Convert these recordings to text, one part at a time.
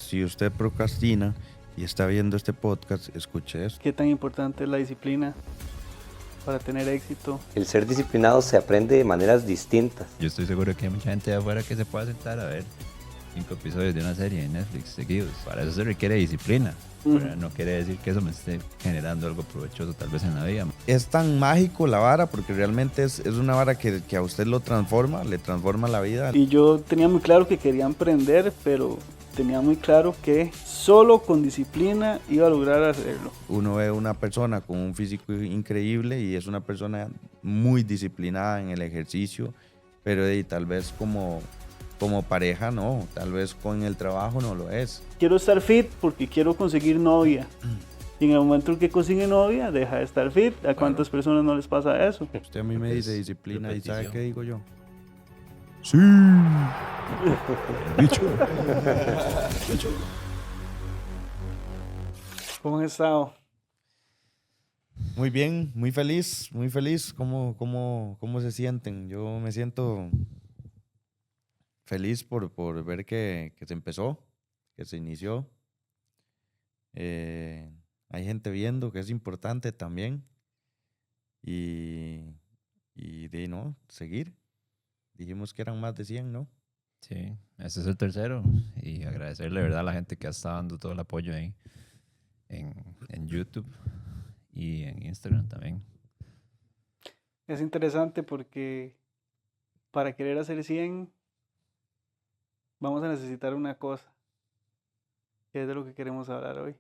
si usted procrastina y está viendo este podcast, escuche esto. ¿Qué tan importante es la disciplina para tener éxito? El ser disciplinado se aprende de maneras distintas. Yo estoy seguro que hay mucha gente de afuera que se pueda sentar a ver 5 episodios de una serie de Netflix seguidos. Para eso se requiere disciplina. Pero no quiere decir que eso me esté generando algo provechoso tal vez en la vida. Es tan mágico la vara porque realmente es una vara que a usted lo transforma, le transforma la vida. Y yo tenía muy claro que quería emprender, pero tenía muy claro que solo con disciplina iba a lograr hacerlo. Uno ve una persona con un físico increíble y es una persona muy disciplinada en el ejercicio, pero tal vez como pareja no, tal vez con el trabajo no lo es. Quiero estar fit porque quiero conseguir novia. Y en el momento en que consigue novia, deja de estar fit. ¿A cuántas personas no les pasa eso? Usted a mí me dice disciplina y ¿sabe qué digo yo? Sí. Bicho. ¿Cómo han estado? Muy bien, muy feliz, muy feliz. ¿Cómo se sienten? Yo me siento feliz por ver que se empezó, que se inició. Hay gente viendo, que es importante también. Y no, seguir. Dijimos que eran más de 100, ¿no? Sí, este es el tercero. Y agradecerle, ¿verdad?, a la gente que ha estado dando todo el apoyo ahí en YouTube y en Instagram también. Es interesante porque para querer hacer 100 vamos a necesitar una cosa, que es de lo que queremos hablar hoy.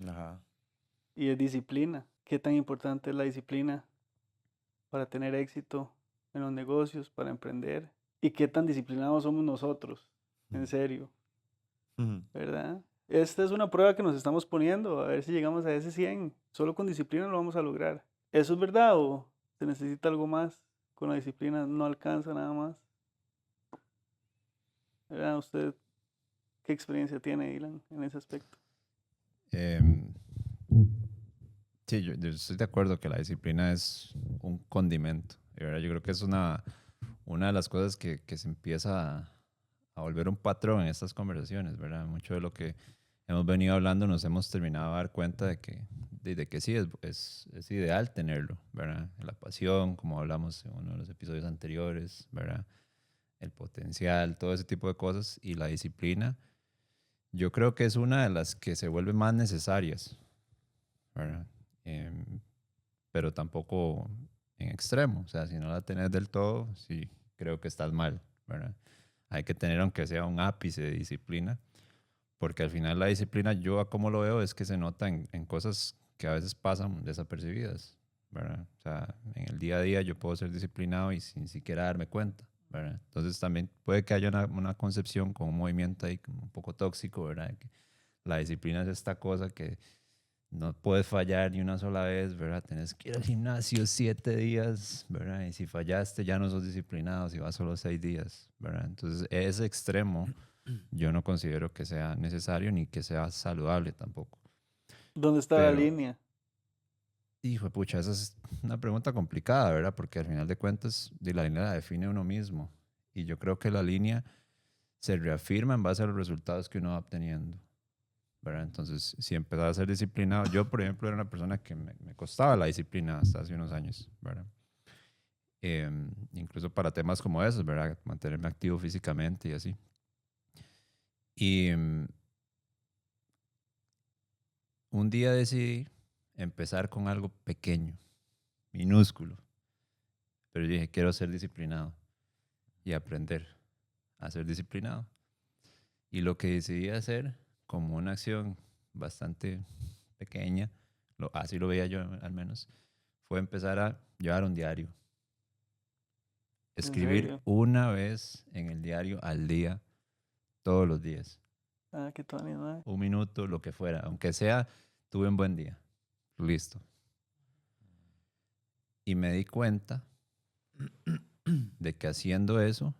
Ajá. Y es disciplina. ¿Qué tan importante es la disciplina para tener éxito en los negocios, para emprender? ¿Y qué tan disciplinados somos nosotros? En serio, ¿verdad? Esta es una prueba que nos estamos poniendo, a ver si llegamos a ese 100. Solo con disciplina lo vamos a lograr. ¿Eso es verdad o se necesita algo más? Con la disciplina no alcanza nada más. ¿Verdad? ¿Usted qué experiencia tiene, Ilan, en ese aspecto? Sí, yo estoy de acuerdo que la disciplina es un condimento. ¿Verdad? Yo creo que es una de las cosas que se empieza a volver un patrón en estas conversaciones, ¿verdad? Mucho de lo que hemos venido hablando nos hemos terminado a dar cuenta de que sí, es ideal tenerlo, ¿verdad? La pasión, como hablamos en uno de los episodios anteriores, ¿verdad? El potencial, todo ese tipo de cosas, y la disciplina, yo creo que es una de las que se vuelven más necesarias, ¿verdad? Pero tampoco en extremo, o sea, si no la tenés del todo, sí, creo que estás mal, ¿verdad? Hay que tener, aunque sea un ápice de disciplina, porque al final la disciplina, yo a como lo veo, es que se nota en cosas que a veces pasan desapercibidas, ¿verdad? O sea, en el día a día yo puedo ser disciplinado y sin siquiera darme cuenta, ¿verdad? Entonces también puede que haya una concepción con un movimiento ahí como un poco tóxico, ¿verdad? Que la disciplina es esta cosa que no puedes fallar ni una sola vez, ¿verdad? Tenés que ir al gimnasio 7 días, ¿verdad? Y si fallaste ya no sos disciplinado, si vas solo 6 días, ¿verdad? Entonces ese extremo yo no considero que sea necesario ni que sea saludable tampoco. ¿Dónde está la línea? Hijo de pucha, esa es una pregunta complicada, ¿verdad? Porque al final de cuentas la línea la define uno mismo. Y yo creo que la línea se reafirma en base a los resultados que uno va obteniendo, ¿verdad? Entonces, si empezaba a ser disciplinado, yo, por ejemplo, era una persona que me costaba la disciplina hasta hace unos años, ¿verdad? Incluso para temas como esos, ¿verdad? Mantenerme activo físicamente y así. Y un día decidí empezar con algo pequeño, minúsculo, pero dije, quiero ser disciplinado y aprender a ser disciplinado. Y lo que decidí hacer como una acción bastante pequeña, así lo veía yo al menos, fue empezar a llevar un diario. Escribir una vez en el diario al día, todos los días. Ah, qué tonto, ¿no? 1 minuto, lo que fuera, aunque sea, tuve un buen día. Listo. Y me di cuenta de que haciendo eso,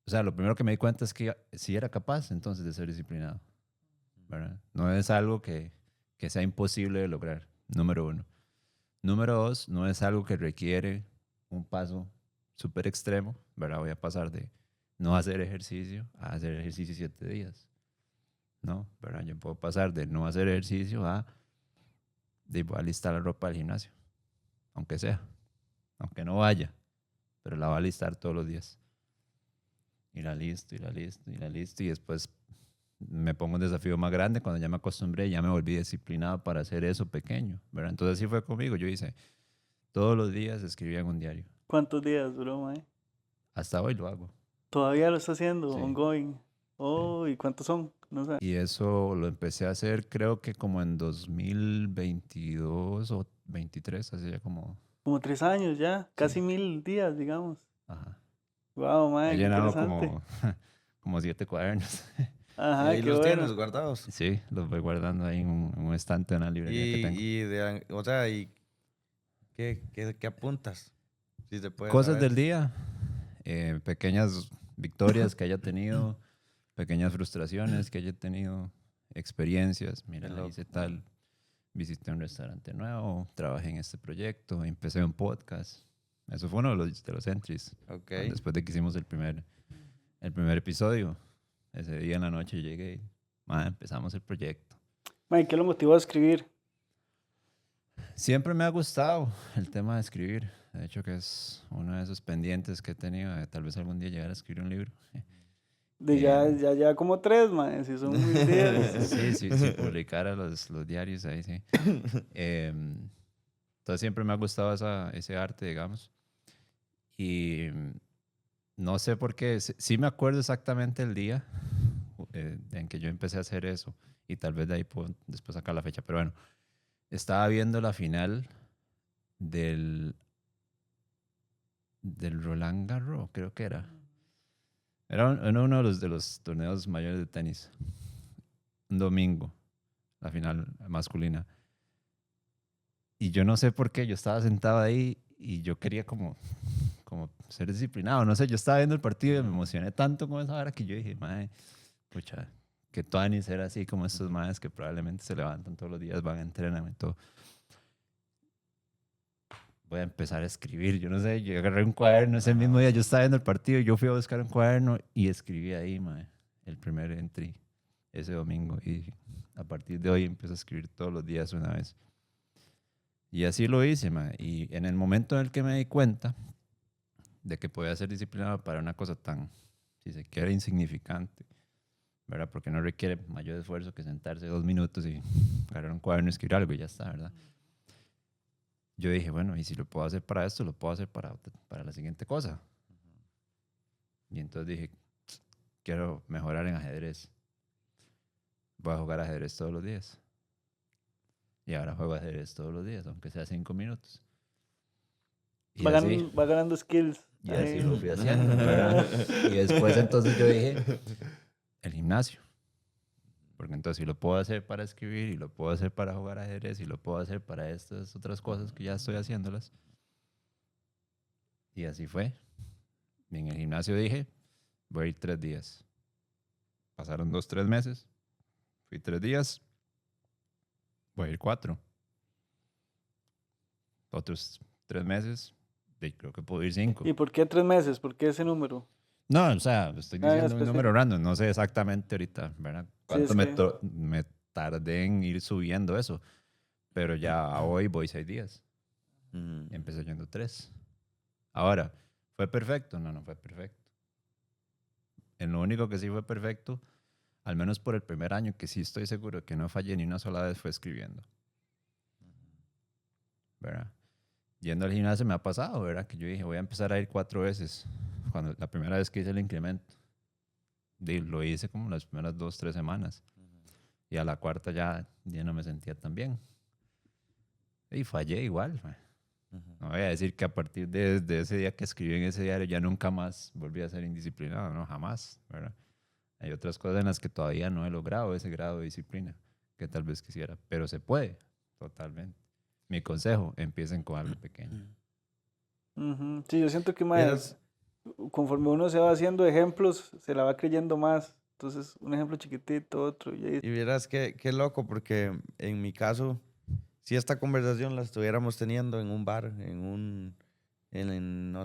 o sea, lo primero que me di cuenta es que sí era capaz entonces de ser disciplinado, ¿verdad? No es algo que sea imposible de lograr, número 1. Número 2, no es algo que requiere un paso súper extremo, ¿verdad? Voy a pasar de no hacer ejercicio a hacer ejercicio 7 días. No, ¿verdad? Yo puedo pasar de no hacer ejercicio a de voy a alistar la ropa del gimnasio, aunque sea, aunque no vaya, pero la voy a alistar todos los días. Y la listo, y la listo, y la listo, y después me pongo un desafío más grande cuando ya me acostumbré, ya me volví disciplinado para hacer eso pequeño, ¿verdad? Entonces así fue conmigo, yo hice todos los días, escribía en un diario. ¿Cuántos días duró, mae? Hasta hoy lo hago. Todavía lo está haciendo, Sí. ongoing. Oh, ¿y cuántos son? No sé. Y eso lo empecé a hacer creo que como en 2022 o 23, así ya como... Como 3 años ya, casi Sí. 1000 días, digamos. Ajá. Wow, He mae, qué llenado interesante. como 7 cuadernos. Y Ajá, ahí qué los bueno. tienes guardados. Sí, los voy guardando ahí en un estante de una librería que tengo. O sea, ¿y qué apuntas? Si se puede Cosas saber. del día, pequeñas victorias que haya tenido, pequeñas frustraciones que haya tenido, experiencias. Mira, Qué le hice loco. tal, visité un restaurante nuevo, trabajé en este proyecto, empecé un podcast. Eso fue uno de los entries. Ok. Después de que hicimos el primer episodio, ese día en la noche llegué y empezamos el proyecto. Mae, ¿qué lo motivó a escribir? Siempre me ha gustado el tema de escribir. De hecho, que es uno de esos pendientes que he tenido de tal vez algún día llegar a escribir un libro. De ya, Eh, ya como 3, mae, si son 1000 días. sí, publicara los diarios ahí, sí. Entonces siempre me ha gustado ese arte, digamos. Y no sé por qué, sí me acuerdo exactamente el día en que yo empecé a hacer eso. Y tal vez de ahí puedo después sacar la fecha. Pero bueno, estaba viendo la final del Roland Garros, creo que era. Era uno de los torneos mayores de tenis. Un domingo, la final masculina. Y yo no sé por qué, yo estaba sentado ahí y yo quería como ser disciplinado. No sé, yo estaba viendo el partido y me emocioné tanto con esa hora que yo dije, mae, pucha, que tuanis era así como estos maes que probablemente se levantan todos los días, van a entrenamiento. Voy a empezar a escribir. Yo no sé, yo agarré un cuaderno ese mismo día, yo estaba viendo el partido, yo fui a buscar un cuaderno y escribí ahí, mae, el primer entry ese domingo. Y a partir de hoy empiezo a escribir todos los días una vez. Y así lo hice, mae. Y en el momento en el que me di cuenta de que podía ser disciplinado para una cosa tan, si se quiere, insignificante, ¿verdad? Porque no requiere mayor esfuerzo que sentarse 2 minutos y agarrar un cuaderno y escribir algo y ya está, ¿verdad? Yo dije, bueno, y si lo puedo hacer para esto, lo puedo hacer para la siguiente cosa. Y entonces dije, quiero mejorar en ajedrez. Voy a jugar ajedrez todos los días. Y ahora juego ajedrez todos los días, aunque sea 5 minutos. Y Va así, ganando, va ganando skills. y así ahí. lo fui haciendo, ¿verdad? Y después entonces yo dije, el gimnasio. Porque entonces si lo puedo hacer para escribir y lo puedo hacer para jugar ajedrez y lo puedo hacer para estas otras cosas que ya estoy haciéndolas. Y así fue. Y en el gimnasio dije, voy a ir 3 días. Pasaron 2, 3 meses. Fui 3 días. Voy a ir 4. Otros 3 meses. Y creo que puedo ir 5. ¿Y por qué 3 meses? ¿Por qué ese número? No, o sea, estoy Ah, diciendo un número específico. random. No sé exactamente ahorita, ¿verdad? Sí, ¿Cuánto es que. me tardé en ir subiendo eso? Pero ya hoy voy 6 días. Mm. Empecé yendo 3. Ahora, ¿fue perfecto? No, no fue perfecto. En lo único que sí fue perfecto, al menos por el primer año, que sí estoy seguro que no fallé ni una sola vez, fue escribiendo. ¿Verdad? Yendo al gimnasio me ha pasado, ¿verdad? Que yo dije, voy a empezar a ir 4 veces. Cuando la primera vez que hice el incremento, lo hice como las primeras 2, 3 semanas. Y a la cuarta ya no me sentía tan bien. Y fallé igual. No voy a decir que a partir de ese día que escribí en ese diario ya nunca más volví a ser indisciplinado, no, jamás, ¿verdad? Hay otras cosas en las que todavía no he logrado ese grado de disciplina que tal vez quisiera, pero se puede, totalmente. Mi consejo, empiecen con algo pequeño. Ujú. Sí, yo siento que Vieras, más, conforme uno se va haciendo ejemplos, se la va creyendo más. Entonces, un ejemplo chiquitito, otro. Y ahí. y vieras qué loco, porque en mi caso, si esta conversación la estuviéramos teniendo en un bar, no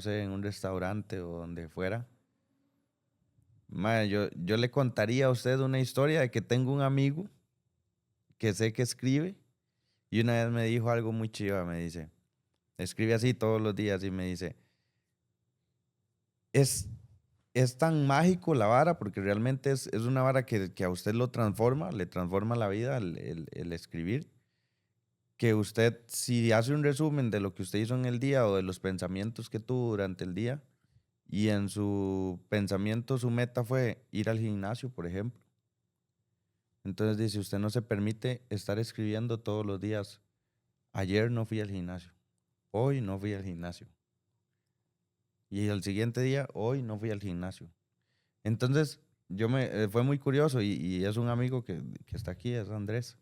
sé, en un restaurante o donde fuera, Mae, yo le contaría a usted una historia de que tengo un amigo que sé que escribe y una vez me dijo algo muy chiva, me dice, escribe así todos los días y me dice, es, es tan mágico la vara porque realmente es una vara que a usted lo transforma, le transforma la vida el escribir, que usted si hace un resumen de lo que usted hizo en el día o de los pensamientos que tuvo durante el día y en su pensamiento su meta fue ir al gimnasio, por ejemplo. Entonces dice, usted no se permite estar escribiendo todos los días. Ayer no fui al gimnasio. Hoy no fui al gimnasio. Y el siguiente día, hoy no fui al gimnasio. Entonces, fue muy curioso y es un amigo que está aquí, es Andrés.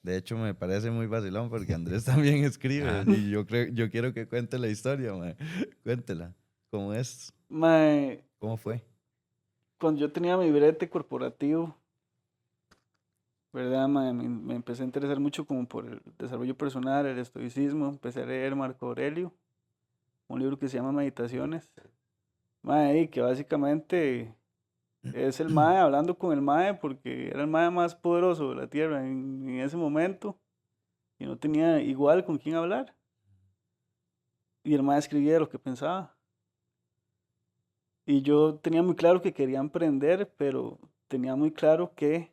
De hecho, me parece muy vacilón porque Andrés también escribe Ah, y yo quiero que cuente la historia, mae. Cuéntela. ¿Cómo es? Mae, ¿Cómo fue? cuando yo tenía mi brete corporativo, ¿verdad, mae? Me empecé a interesar mucho como por el desarrollo personal, el estoicismo. Empecé a leer Marco Aurelio, un libro que se llama Meditaciones. Mae, y que básicamente es el mae hablando con el mae porque era el mae más poderoso de la tierra en ese momento y no tenía igual con quién hablar. Y el mae escribía lo que pensaba. Y yo tenía muy claro que quería emprender, pero tenía muy claro que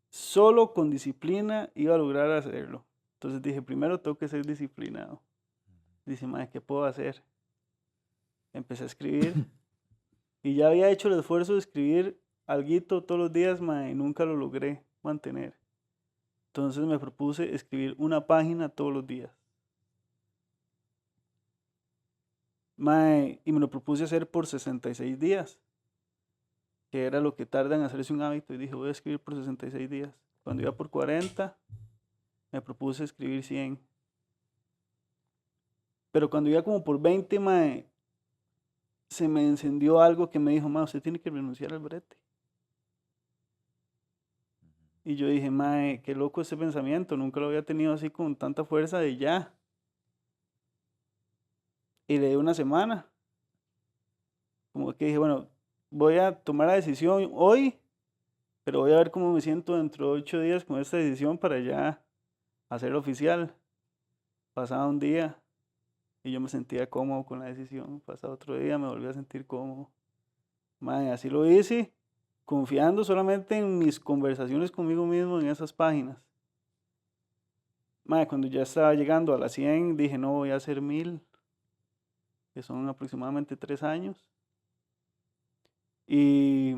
solo con disciplina iba a lograr hacerlo. Entonces dije, primero tengo que ser disciplinado. Dice, mae, ¿qué puedo hacer? Empecé a escribir y ya había hecho el esfuerzo de escribir alguito todos los días, mae, y nunca lo logré mantener. Entonces me propuse escribir una página todos los días. Mae, y me lo propuse hacer por 66 días, que era lo que tarda en hacerse un hábito. Y dije, voy a escribir por 66 días. Cuando iba por 40, me propuse escribir 100. Pero cuando iba como por 20, mae, se me encendió algo que me dijo, mae, usted tiene que renunciar al brete. Y yo dije, mae, qué loco ese pensamiento, nunca lo había tenido así con tanta fuerza de ya. Y le di una semana, como que dije, bueno, voy a tomar la decisión hoy, pero voy a ver cómo me siento dentro de 8 días con esta decisión para ya hacerlo oficial. Pasaba un día y yo me sentía cómodo con la decisión, pasaba otro día, me volví a sentir cómodo. Mae, así lo hice, confiando solamente en mis conversaciones conmigo mismo en esas páginas. Mae, cuando ya estaba llegando a las 100, dije, no, voy a hacer 1000, que son aproximadamente 3 años. Y,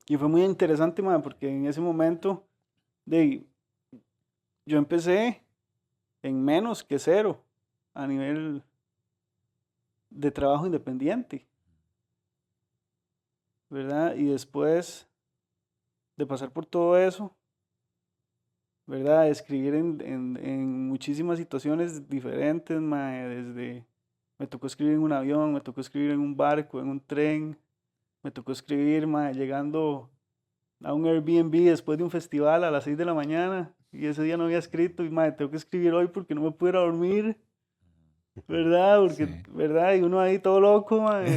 y fue muy interesante, mae, porque en ese momento yo empecé en menos que cero a nivel de trabajo independiente, ¿verdad? Y después de pasar por todo eso, ¿verdad? Escribir en muchísimas situaciones diferentes, mae, desde me tocó escribir en un avión, me tocó escribir en un barco, en un tren, me tocó escribir, mae, llegando a un Airbnb después de un festival a las 6 de la mañana y ese día no había escrito y, mae, tengo que escribir hoy porque no me pude ir a dormir, ¿verdad? Porque, sí. ¿verdad? Y uno ahí todo loco, mae.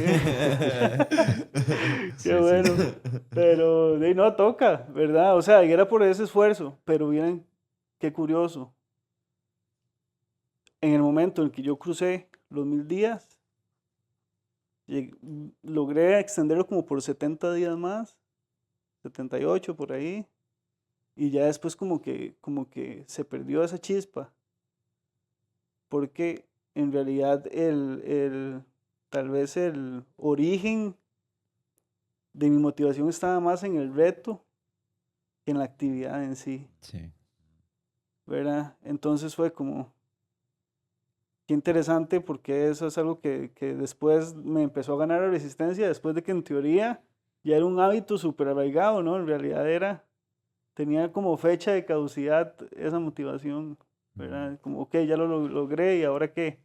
Sí, Qué sí, bueno. sí. Pero de ahí no toca, ¿verdad? O sea, y era por ese esfuerzo, pero miren qué curioso. En el momento en que yo crucé los 1000 días, logré extenderlo como por 70 días más, 78 por ahí, y ya después como que se perdió esa chispa, porque en realidad tal vez el origen de mi motivación estaba más en el reto que en la actividad en sí, Sí. ¿verdad? Entonces fue como, qué interesante porque eso es algo que después me empezó a ganar la resistencia, después de que en teoría ya era un hábito súper arraigado, ¿no? En realidad tenía como fecha de caducidad esa motivación, ¿verdad? Como, ok, ya lo logré y ahora qué.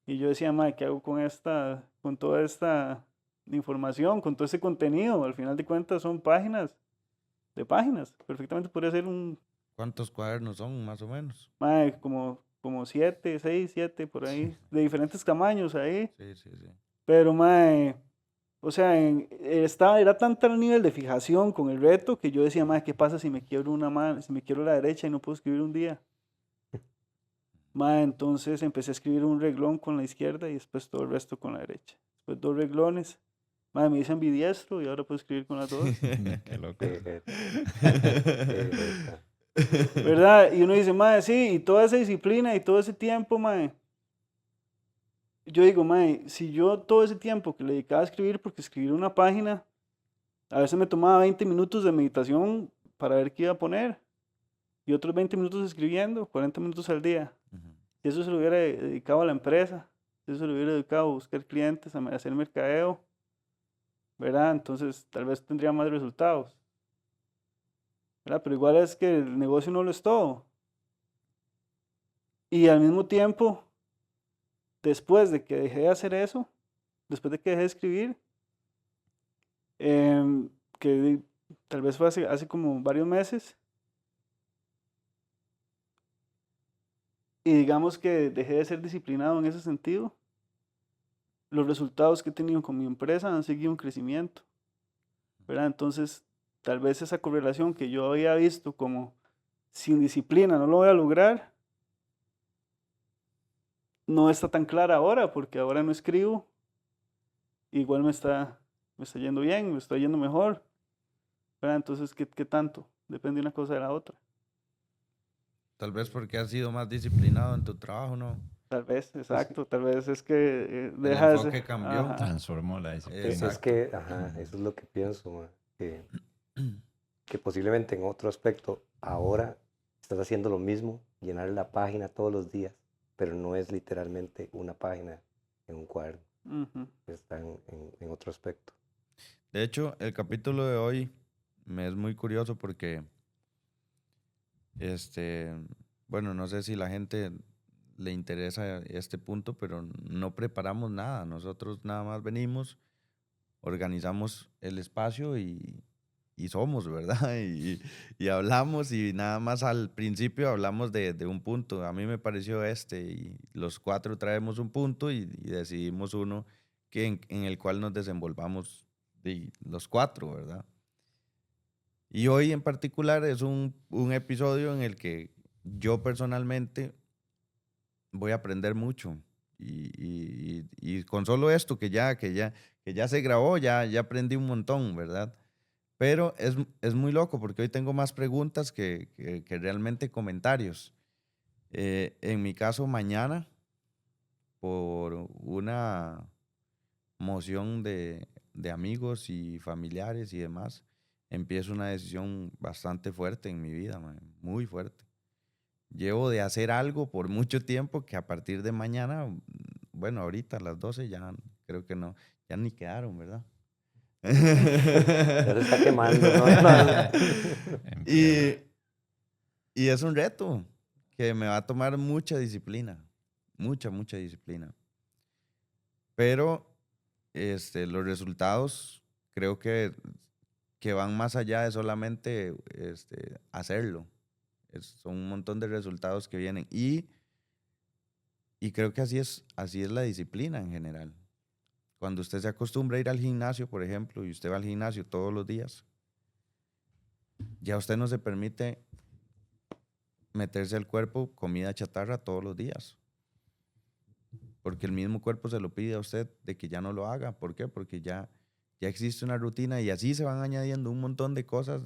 Y yo decía, madre, ¿qué hago con toda esta información, con todo este contenido? Al final de cuentas son páginas de páginas. Perfectamente podría ser ¿Cuántos cuadernos son, más o menos? mae, como 7, 6, 7 por ahí, de diferentes tamaños ahí. Sí, sí, sí. Pero, mae, O sea, era tanto el nivel de fijación con el reto que yo decía, madre, ¿qué pasa si me quiebro una mano, si me quiebro la derecha y no puedo escribir un día? Madre, entonces empecé a escribir un reglón con la izquierda y después todo el resto con la derecha. Después 2 reglones. Madre, me hice ambidiestro y ahora puedo escribir con las dos. Qué loco. Qué jeta. ¿Verdad? Y uno dice, madre, sí, y toda esa disciplina y todo ese tiempo, madre. Yo digo, madre, si yo todo ese tiempo que le dedicaba a escribir, porque escribir una página, a veces me tomaba 20 minutos de meditación para ver qué iba a poner, y otros 20 minutos escribiendo, 40 minutos al día. Ujú. Si eso se lo hubiera dedicado a la empresa, si eso se lo hubiera dedicado a buscar clientes, a hacer mercadeo, ¿verdad? Entonces tal vez tendría más resultados, ¿verdad? Pero igual es que el negocio no lo es todo. Y al mismo tiempo, después de que dejé de hacer eso, después de que dejé de escribir, em, que tal vez fue hace como varios meses, y digamos que dejé de ser disciplinado en ese sentido, los resultados que he tenido con mi empresa han seguido un crecimiento, ¿verdad? Entonces, tal vez esa correlación que yo había visto como sin disciplina no lo voy a lograr, no está tan clara ahora, porque ahora no escribo, igual me está yendo bien, me está yendo mejor, ¿verdad? Entonces, ¿qué tanto? Depende una cosa de la otra. Tal vez porque has sido más disciplinado en tu trabajo, ¿no? Tal vez, Pues, exacto, tal vez es que El deja de ser. enfoque cambió. Ajá. Transformó la disciplina. es Exacto. que, ajá, eso es lo que pienso, ma, que posiblemente en otro aspecto ahora estás haciendo lo mismo, llenar la página todos los días, pero no es literalmente una página en un cuaderno, Ujú. está en otro aspecto. De hecho, el capítulo de hoy me es muy curioso porque, este, bueno, no sé si la gente le interesa este punto, pero no preparamos nada. Nosotros nada más venimos, organizamos el espacio y somos, ¿verdad? Y hablamos y nada más al principio hablamos de un punto. A mí me pareció este y los 4 traemos un punto y decidimos uno en el cual nos desenvolvamos los 4, ¿verdad? Y hoy en particular es un episodio en el que yo personalmente voy a aprender mucho. Y con solo esto que ya se grabó, ya aprendí un montón, ¿verdad? Pero es muy loco porque hoy tengo más preguntas que realmente comentarios. En mi caso, mañana, por una moción de amigos y familiares y demás, empiezo una decisión bastante fuerte en mi vida, man, muy fuerte. Llevo de hacer algo por mucho tiempo que a partir de mañana, bueno, ahorita a las 12 ya creo que no, ya ni quedaron, ¿verdad? Ya se está quemando, ¿no? y, Empieza. y es un reto que me va a tomar mucha disciplina, mucha disciplina. Pero los resultados creo que van más allá de solamente hacerlo. Son un montón de resultados que vienen. Y creo que así es la disciplina en general. Cuando usted se acostumbra a ir al gimnasio, por ejemplo, y usted va al gimnasio todos los días, ya usted no se permite meterse al cuerpo comida chatarra todos los días. Porque el mismo cuerpo se lo pide a usted de que ya no lo haga. ¿Por qué? Porque ya existe una rutina y así se van añadiendo un montón de cosas,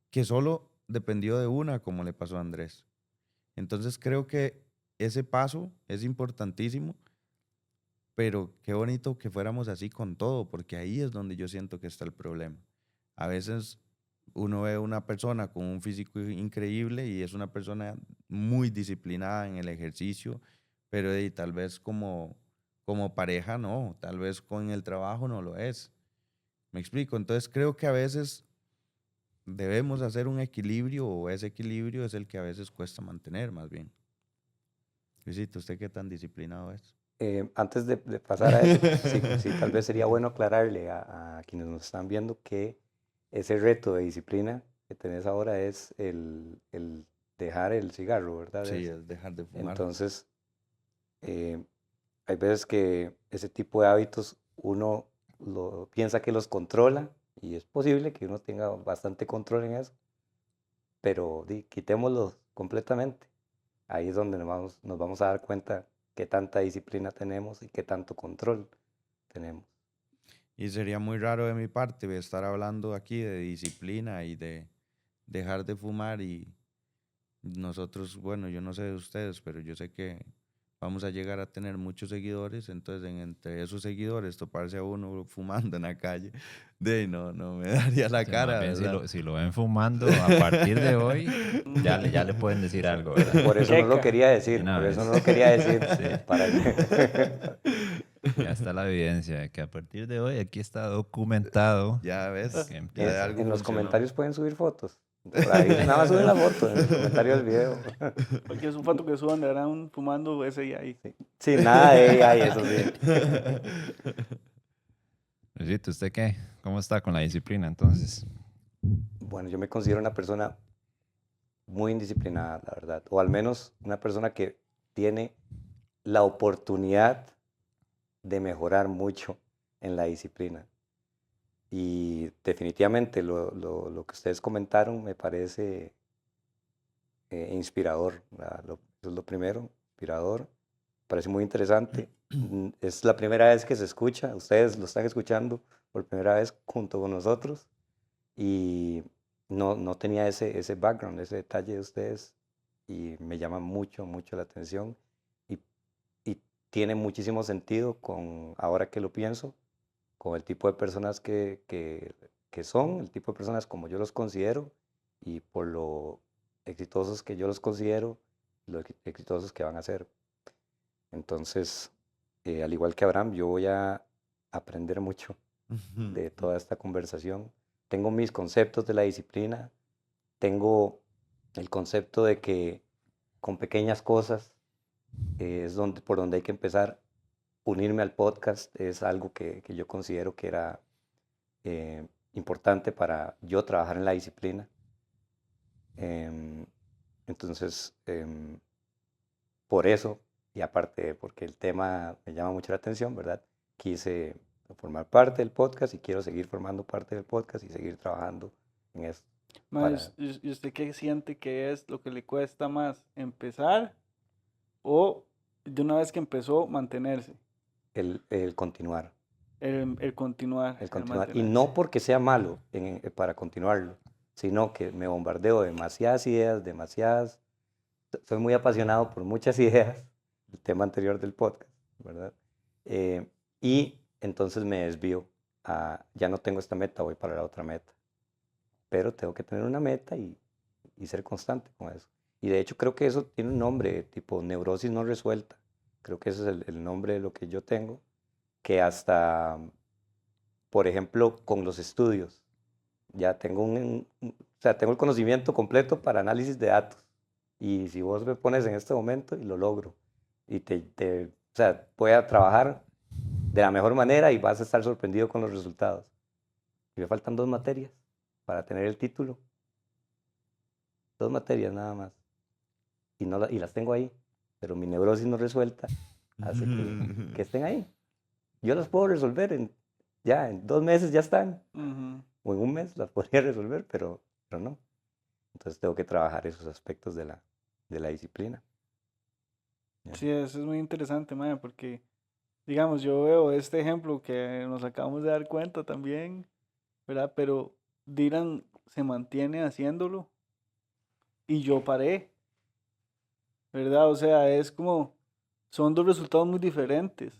que solo dependió de una, como le pasó a Andrés. Entonces creo que ese paso es importantísimo, pero qué bonito que fuéramos así con todo, porque ahí es donde yo siento que está el problema. A veces uno ve una persona con un físico increíble y es una persona muy disciplinada en el ejercicio, pero tal vez como pareja no, tal vez con el trabajo no lo es. ¿Me explico? Entonces creo que a veces debemos hacer un equilibrio o ese equilibrio es el que a veces cuesta mantener más bien. Luisito, ¿usted qué tan disciplinado es? Antes de pasar a eso, sí, tal vez sería bueno aclararle a quienes nos están viendo que ese reto de disciplina que tenés ahora es el dejar el cigarro, ¿verdad? Sí, es dejar de fumar. Entonces, hay veces que ese tipo de hábitos uno piensa que los controla, y es posible que uno tenga bastante control en eso, pero quitémoslos completamente. Ahí es donde nos vamos a dar cuenta qué tanta disciplina tenemos y qué tanto control tenemos. Y sería muy raro de mi parte estar hablando aquí de disciplina y de dejar de fumar y nosotros, bueno, yo no sé de ustedes, pero yo sé que vamos a llegar a tener muchos seguidores, entonces entre esos seguidores toparse a uno fumando en la calle, no me daría la Sí, más cara, bien ¿verdad? si lo ven fumando a partir de hoy, ya le pueden decir algo, ¿verdad? Por eso no lo Queca. quería De decir, una por eso vez. no lo quería decir. Sí, Para que... ya está la evidencia de que a partir de hoy aquí está documentado Ya ves, que ya de empieza. algo En los funcionó. comentarios pueden subir fotos. Por ahí nada más suben la foto en el comentario del video. Cualquier foto que suban de Aarón fumando ese y ahí. Sí, nada de AI, eso sí. Luisito, ¿usted qué? ¿Cómo está con la disciplina entonces? Bueno, yo me considero una persona muy indisciplinada, la verdad. O al menos una persona que tiene la oportunidad de mejorar mucho en la disciplina. Y definitivamente lo que ustedes comentaron me parece inspirador. Eso es lo primero, inspirador. Parece muy interesante. Es la primera vez que se escucha, ustedes lo están escuchando por primera vez junto con nosotros y no tenía ese background, ese detalle de ustedes y me llama mucho, mucho la atención y, y tiene muchísimo sentido con, ahora que lo pienso, con el tipo de personas que son, el tipo de personas como yo los considero y por lo exitosos que yo los considero, lo exitosos que van a ser. Entonces, al igual que Abraham, yo voy a aprender mucho de toda esta conversación. Tengo mis conceptos de la disciplina, tengo el concepto de que con pequeñas cosas es por donde hay que empezar. Unirme al podcast es algo que yo considero que era importante para yo trabajar en la disciplina. Em, entonces, por eso, y aparte porque el tema me llama mucho la atención, ¿verdad? Quise formar parte del podcast y quiero seguir formando parte del podcast y seguir trabajando en eso. Más, ¿y usted qué siente que es lo que le cuesta más? ¿Empezar o de una vez que empezó mantenerse? El continuar, El continuar, el el continuar. Y mantenerse. no porque sea malo para continuarlo, sino que me bombardeo de demasiadas ideas, soy muy apasionado por muchas ideas, el tema anterior del podcast, ¿verdad? Y entonces me desvío ya no tengo esta meta, voy para la otra meta. Pero tengo que tener una meta y ser constante con eso. Y de hecho creo que eso tiene un nombre, tipo neurosis no resuelta. Creo que ese es el nombre de lo que yo tengo, que hasta, por ejemplo, con los estudios, ya tengo o sea, tengo el conocimiento completo para análisis de datos. Y si vos me pones en este momento y lo logro, y o sea, voy a trabajar de la mejor manera y vas a estar sorprendido con los resultados. Y me faltan 2 materias para tener el título. 2 materias nada más. Y las tengo ahí, pero mi neurosis no resuelta hace que estén ahí. Yo las puedo resolver ya en 2 meses ya están. O en 1 mes las podría resolver, pero no. Entonces tengo que trabajar esos aspectos de la disciplina. Sí, eso es muy interesante, mae, porque, digamos, yo veo este ejemplo que nos acabamos de dar cuenta también, ¿verdad? Pero Dylan se mantiene haciéndolo y yo paré, ¿verdad? O sea, es como, son dos resultados muy diferentes.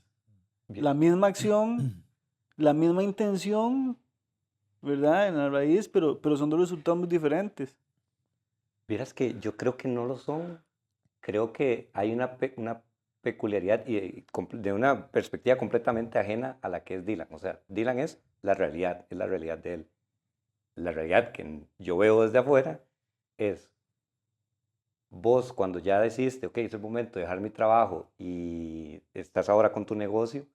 Bien. La misma acción, la misma intención, ¿verdad? En la raíz, pero son dos resultados muy diferentes. Vieras que yo creo que no lo son. Creo que hay una peculiaridad y de una perspectiva completamente ajena a la que es Dylan. O sea, Dylan es la realidad de él. La realidad que yo veo desde afuera es vos cuando ya decidiste, ok, es el momento de dejar mi trabajo y estás ahora con tu negocio,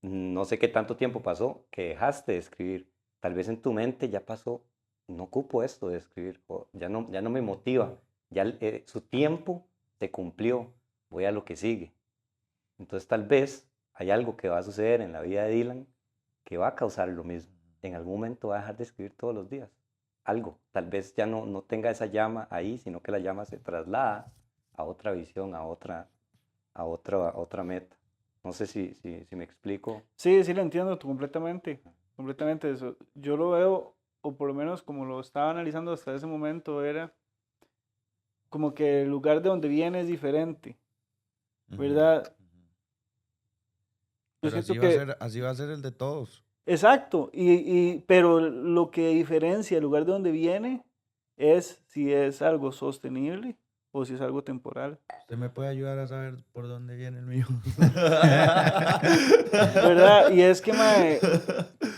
no sé qué tanto tiempo pasó que dejaste de escribir. Tal vez en tu mente ya pasó, no ocupo esto de escribir, o ya no me motiva, ya su tiempo se cumplió, voy a lo que sigue. Entonces tal vez hay algo que va a suceder en la vida de Dylan que va a causar lo mismo. En algún momento va a dejar de escribir todos los días. Algo, tal vez ya no tenga esa llama ahí, sino que la llama se traslada a otra visión, a otra meta. No sé si me explico. Sí, sí, lo entiendo completamente. Completamente eso. Yo lo veo, o por lo menos como lo estaba analizando hasta ese momento, era como que el lugar de donde viene es diferente, ¿verdad? Yo Pero siento así va a ser el de todos. Exacto, pero lo que diferencia el lugar de donde viene es si es algo sostenible o si es algo temporal. Usted me puede ayudar a saber por dónde viene el mío. ¿Verdad? Y es que, mae,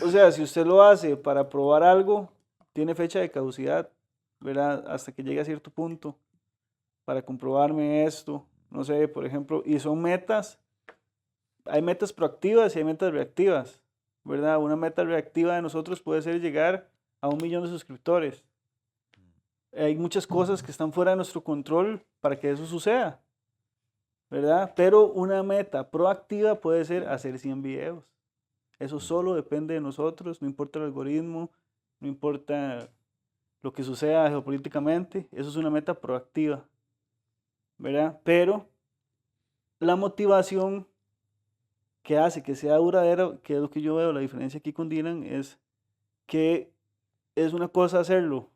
o sea, si usted lo hace para probar algo, tiene fecha de caducidad, ¿verdad? Hasta que llegue a cierto punto para comprobarme esto, no sé, por ejemplo, y son metas, hay metas proactivas y hay metas reactivas, ¿verdad? Una meta reactiva de nosotros puede ser llegar a 1 millón de suscriptores. Hay muchas cosas que están fuera de nuestro control para que eso suceda, ¿verdad? Pero una meta proactiva puede ser hacer 100 videos. Eso solo depende de nosotros, no importa el algoritmo, no importa lo que suceda geopolíticamente, eso es una meta proactiva, ¿verdad? Pero la motivación que hace que sea duradera, que es lo que yo veo, la diferencia aquí con Dylan, es que es una cosa hacerlo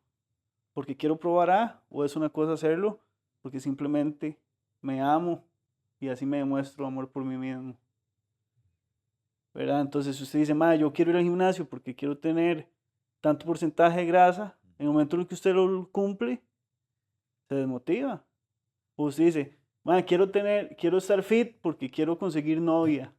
porque quiero probar A, o es una cosa hacerlo porque simplemente me amo y así me demuestro amor por mí mismo, ¿verdad? Entonces, si usted dice, ma, yo quiero ir al gimnasio porque quiero tener tanto porcentaje de grasa, en el momento en el que usted lo cumple, se desmotiva. O usted dice, ma, quiero estar fit porque quiero conseguir novia.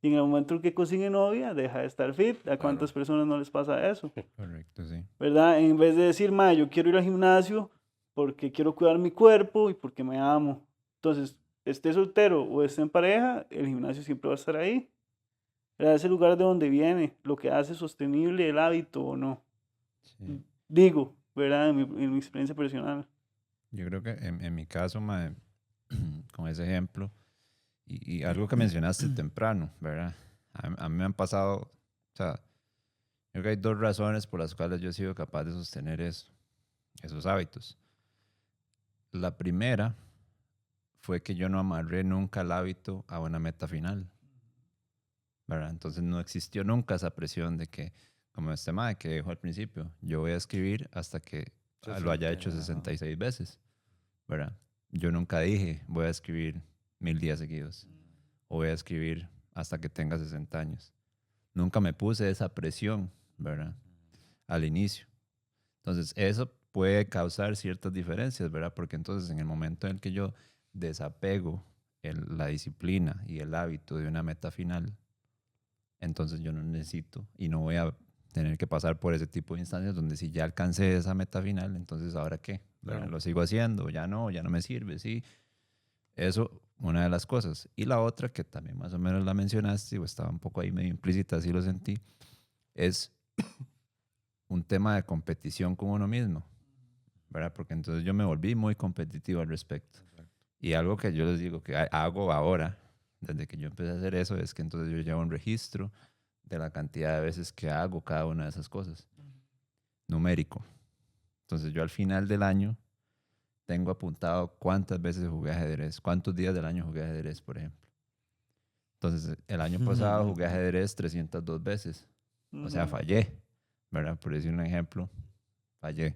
Y en el momento en que consigue novia, deja de estar fit. ¿A cuántas personas no les pasa eso? Correcto, sí. ¿Verdad? En vez de decir, ma, yo quiero ir al gimnasio porque quiero cuidar mi cuerpo y porque me amo. Entonces, esté soltero o esté en pareja, el gimnasio siempre va a estar ahí. ¿Verdad? Es el lugar de donde viene, lo que hace sostenible el hábito o no. Sí. Digo, ¿verdad? En mi experiencia personal. Yo creo que en mi caso, mae, con ese ejemplo, y algo que mencionaste temprano, ¿verdad? A mí me han pasado, o sea, creo que hay 2 razones por las cuales yo he sido capaz de sostener esos hábitos. La primera fue que yo no amarré nunca el hábito a una meta final, ¿verdad? Entonces no existió nunca esa presión de que, como este mae que dijo al principio, yo voy a escribir hasta que lo haya hecho 66 veces, ¿verdad? Yo nunca dije, voy a escribir 1000 días seguidos o voy a escribir hasta que tenga 60 años. Nunca me puse esa presión, ¿verdad? Al inicio. Entonces, eso puede causar ciertas diferencias, ¿verdad? Porque entonces en el momento en el que yo desapego la disciplina y el hábito de una meta final, entonces yo no necesito y no voy a tener que pasar por ese tipo de instancias donde si ya alcancé esa meta final, entonces ¿ahora qué? Claro. Lo sigo haciendo, ya no me sirve, ¿sí? Eso, una de las cosas. Y la otra, que también más o menos la mencionaste, o estaba un poco ahí medio implícita, así lo sentí, es un tema de competición con uno mismo, ¿verdad? Porque entonces yo me volví muy competitivo al respecto. Y algo que yo les digo que hago ahora, desde que yo empecé a hacer eso, es que entonces yo llevo un registro de la cantidad de veces que hago cada una de esas cosas, numérico. Entonces yo al final del año tengo apuntado cuántas veces jugué ajedrez, cuántos días del año jugué ajedrez, por ejemplo. Entonces el año pasado jugué ajedrez 302 veces, o sea, fallé, ¿verdad? Por decir un ejemplo, fallé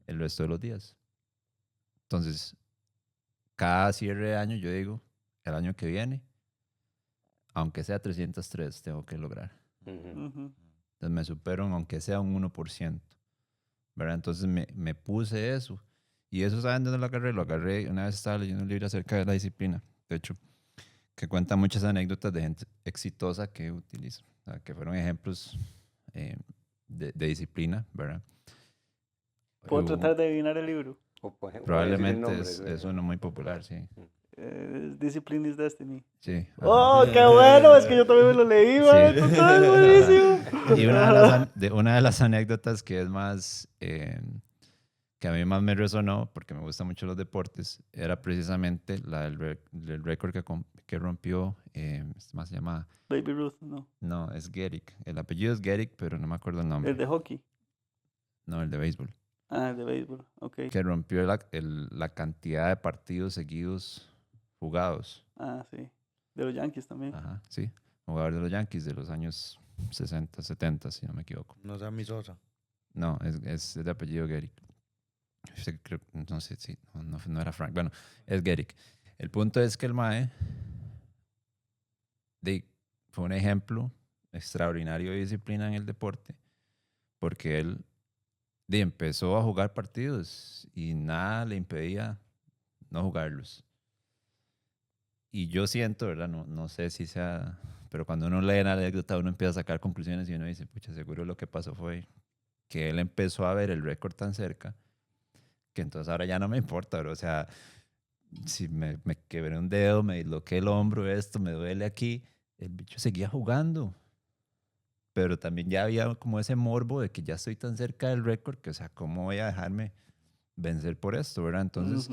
el resto de los días. Entonces, cada cierre de año yo digo, el año que viene, aunque sea 303, tengo que lograr. Entonces me supero aunque sea un 1%, ¿verdad? Entonces me puse eso. Y eso, ¿saben dónde lo agarré? Lo agarré, una vez estaba leyendo un libro acerca de la disciplina, de hecho, que cuenta muchas anécdotas de gente exitosa que utiliza, o sea, que fueron ejemplos de disciplina, ¿verdad? ¿Puedo tratar de adivinar el libro? O, por ejemplo, Probablemente es uno muy popular, sí. Discipline is Destiny. Sí. ¡Oh, qué bueno! Es que yo también me lo leí, man. Sí. Total, buenísimo. Y una de las anécdotas que es más, que a mí más me resonó, porque me gustan mucho los deportes, era precisamente la del récord que rompió, más se llama, Baby Ruth, no. no, es Gehrig. El apellido es Gehrig, pero no me acuerdo el nombre. El de hockey. No, el de béisbol. Ah, el de béisbol, ok. Que rompió la cantidad de partidos seguidos jugados. Ah, sí. De los Yankees también. Ajá, sí. Jugador de los Yankees de los años 60, 70, si no me equivoco. No sea mi Sosa. No, es de apellido Gehrig. No sé si no era Frank. Bueno, es Gehrig. El punto es que el Mae fue un ejemplo extraordinario de disciplina en el deporte, porque él empezó a jugar partidos y nada le impedía no jugarlos. Y yo siento, ¿verdad? No sé si sea, pero cuando uno lee la anécdota uno empieza a sacar conclusiones y uno dice, pucha, seguro lo que pasó fue que él empezó a ver el récord tan cerca que entonces ahora ya no me importa, bro. O sea, si me quebré un dedo, me disloqué el hombro, esto, me duele aquí, el bicho seguía jugando. Pero también ya había como ese morbo de que ya estoy tan cerca del récord que, o sea, ¿cómo voy a dejarme vencer por esto, verdad? Entonces,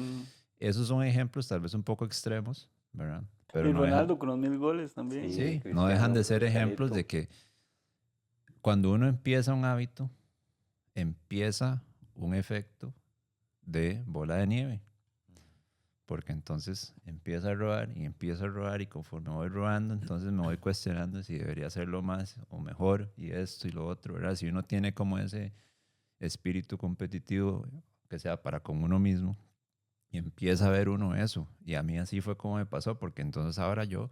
esos son ejemplos tal vez un poco extremos, ¿verdad? Pero y no Ronaldo con los 1000 goles también. sí, Cristiano, no dejan de ser Cristianito. ejemplos de que cuando uno empieza un hábito, empieza un efecto de bola de nieve. Porque entonces empieza a rodar y conforme voy rodando, entonces me voy cuestionando si debería hacerlo más o mejor y esto y lo otro, ¿verdad? Si uno tiene como ese espíritu competitivo, que sea para con uno mismo, y empieza a ver uno eso. Y a mí así fue como me pasó, porque entonces ahora yo, o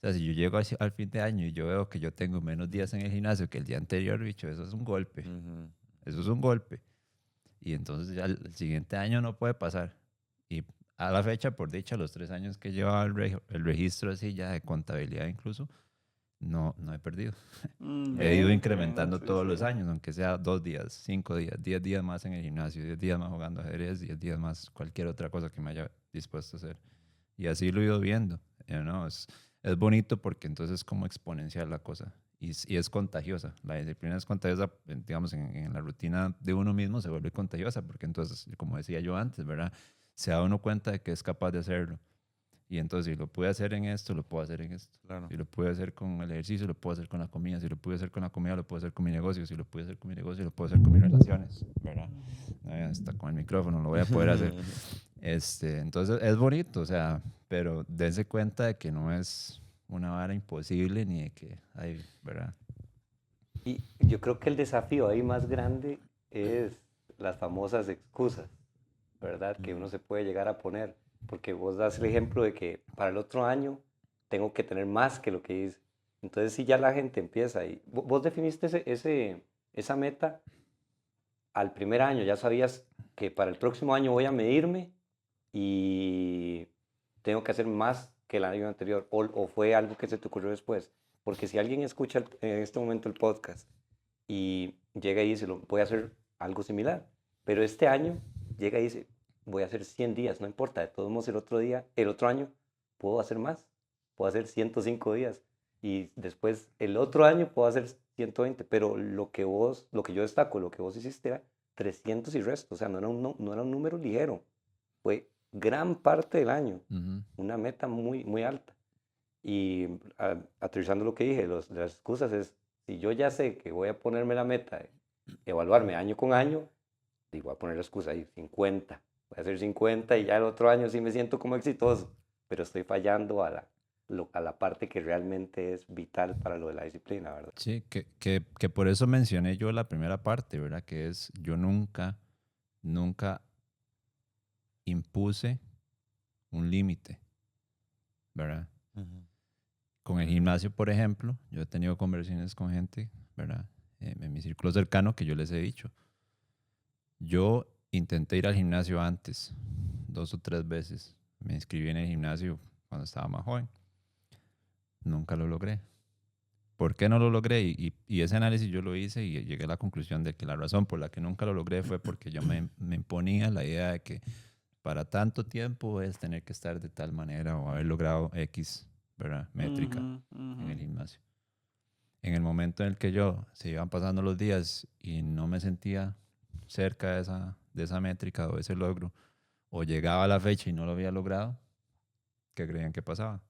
sea, si yo llego al fin de año y yo veo que yo tengo menos días en el gimnasio que el día anterior, bicho, eso es un golpe. Eso es un golpe. Y entonces ya el siguiente año no puede pasar. Y a la fecha, por dicha, los 3 años que llevaba el registro así ya de contabilidad incluso, no he perdido. He ido incrementando sí, todos sí. los años, aunque sea 2 días, 5 días, 10 días más en el gimnasio, 10 días más jugando ajedrez, 10 días más cualquier otra cosa que me haya dispuesto a hacer. Y así lo he ido viendo. ¿No? Es bonito porque entonces es como exponencial la cosa. Y es contagiosa. La disciplina es contagiosa, digamos, en la rutina de uno mismo se vuelve contagiosa, porque entonces, como decía yo antes, ¿verdad? Se da uno cuenta de que es capaz de hacerlo. Y entonces, si lo pude hacer en esto, lo puedo hacer en esto. Claro. Si lo pude hacer con el ejercicio, lo puedo hacer con la comida. Si lo pude hacer con la comida, lo puedo hacer con mi negocio. Si lo pude hacer con mi negocio, lo puedo hacer con mis relaciones, ¿verdad? Hasta con el micrófono lo voy a poder hacer. Entonces, es bonito, o sea, pero dense cuenta de que no es una vara imposible ni de que hay, ¿verdad? Y yo creo que el desafío ahí más grande es las famosas excusas, ¿verdad? Que uno se puede llegar a poner. Porque vos das el ejemplo de que para el otro año tengo que tener más que lo que hice. Entonces, si ya la gente empieza y vos definiste esa meta al primer año, ya sabías que para el próximo año voy a medirme y tengo que hacer más que el año anterior, o fue algo que se te ocurrió después. Porque si alguien escucha en este momento el podcast y llega y dice, voy a hacer algo similar, pero este año llega y dice, voy a hacer 100 días, no importa, de todos modos el otro año puedo hacer más, puedo hacer 105 días y después el otro año puedo hacer 120, pero lo que yo destaco, lo que vos hiciste era 300 y resto, o sea, no era un número ligero, fue gran parte del año, una meta muy, muy alta. Y aterrizando lo que dije, las excusas es, si yo ya sé que voy a ponerme la meta de evaluarme año con año, digo, voy a poner la excusa ahí, 50. Voy a hacer 50 y ya el otro año sí me siento como exitoso, pero estoy fallando a la parte que realmente es vital para lo de la disciplina, ¿verdad? Sí, que por eso mencioné yo la primera parte, ¿verdad? Que es, yo nunca impuse un límite, ¿verdad? Con el gimnasio, por ejemplo, yo he tenido conversaciones con gente, ¿verdad? En mi círculo cercano que yo les he dicho. Yo intenté ir al gimnasio antes, 2 o 3 veces. Me inscribí en el gimnasio cuando estaba más joven. Nunca lo logré. ¿Por qué no lo logré? Y ese análisis yo lo hice y llegué a la conclusión de que la razón por la que nunca lo logré fue porque yo me imponía la idea de que para tanto tiempo es tener que estar de tal manera o haber logrado X, ¿verdad? Métrica en el gimnasio. En el momento en el que se iban pasando los días y no me sentía cerca de esa métrica o ese logro, o llegaba a la fecha y no lo había logrado, ¿qué creían que pasaba?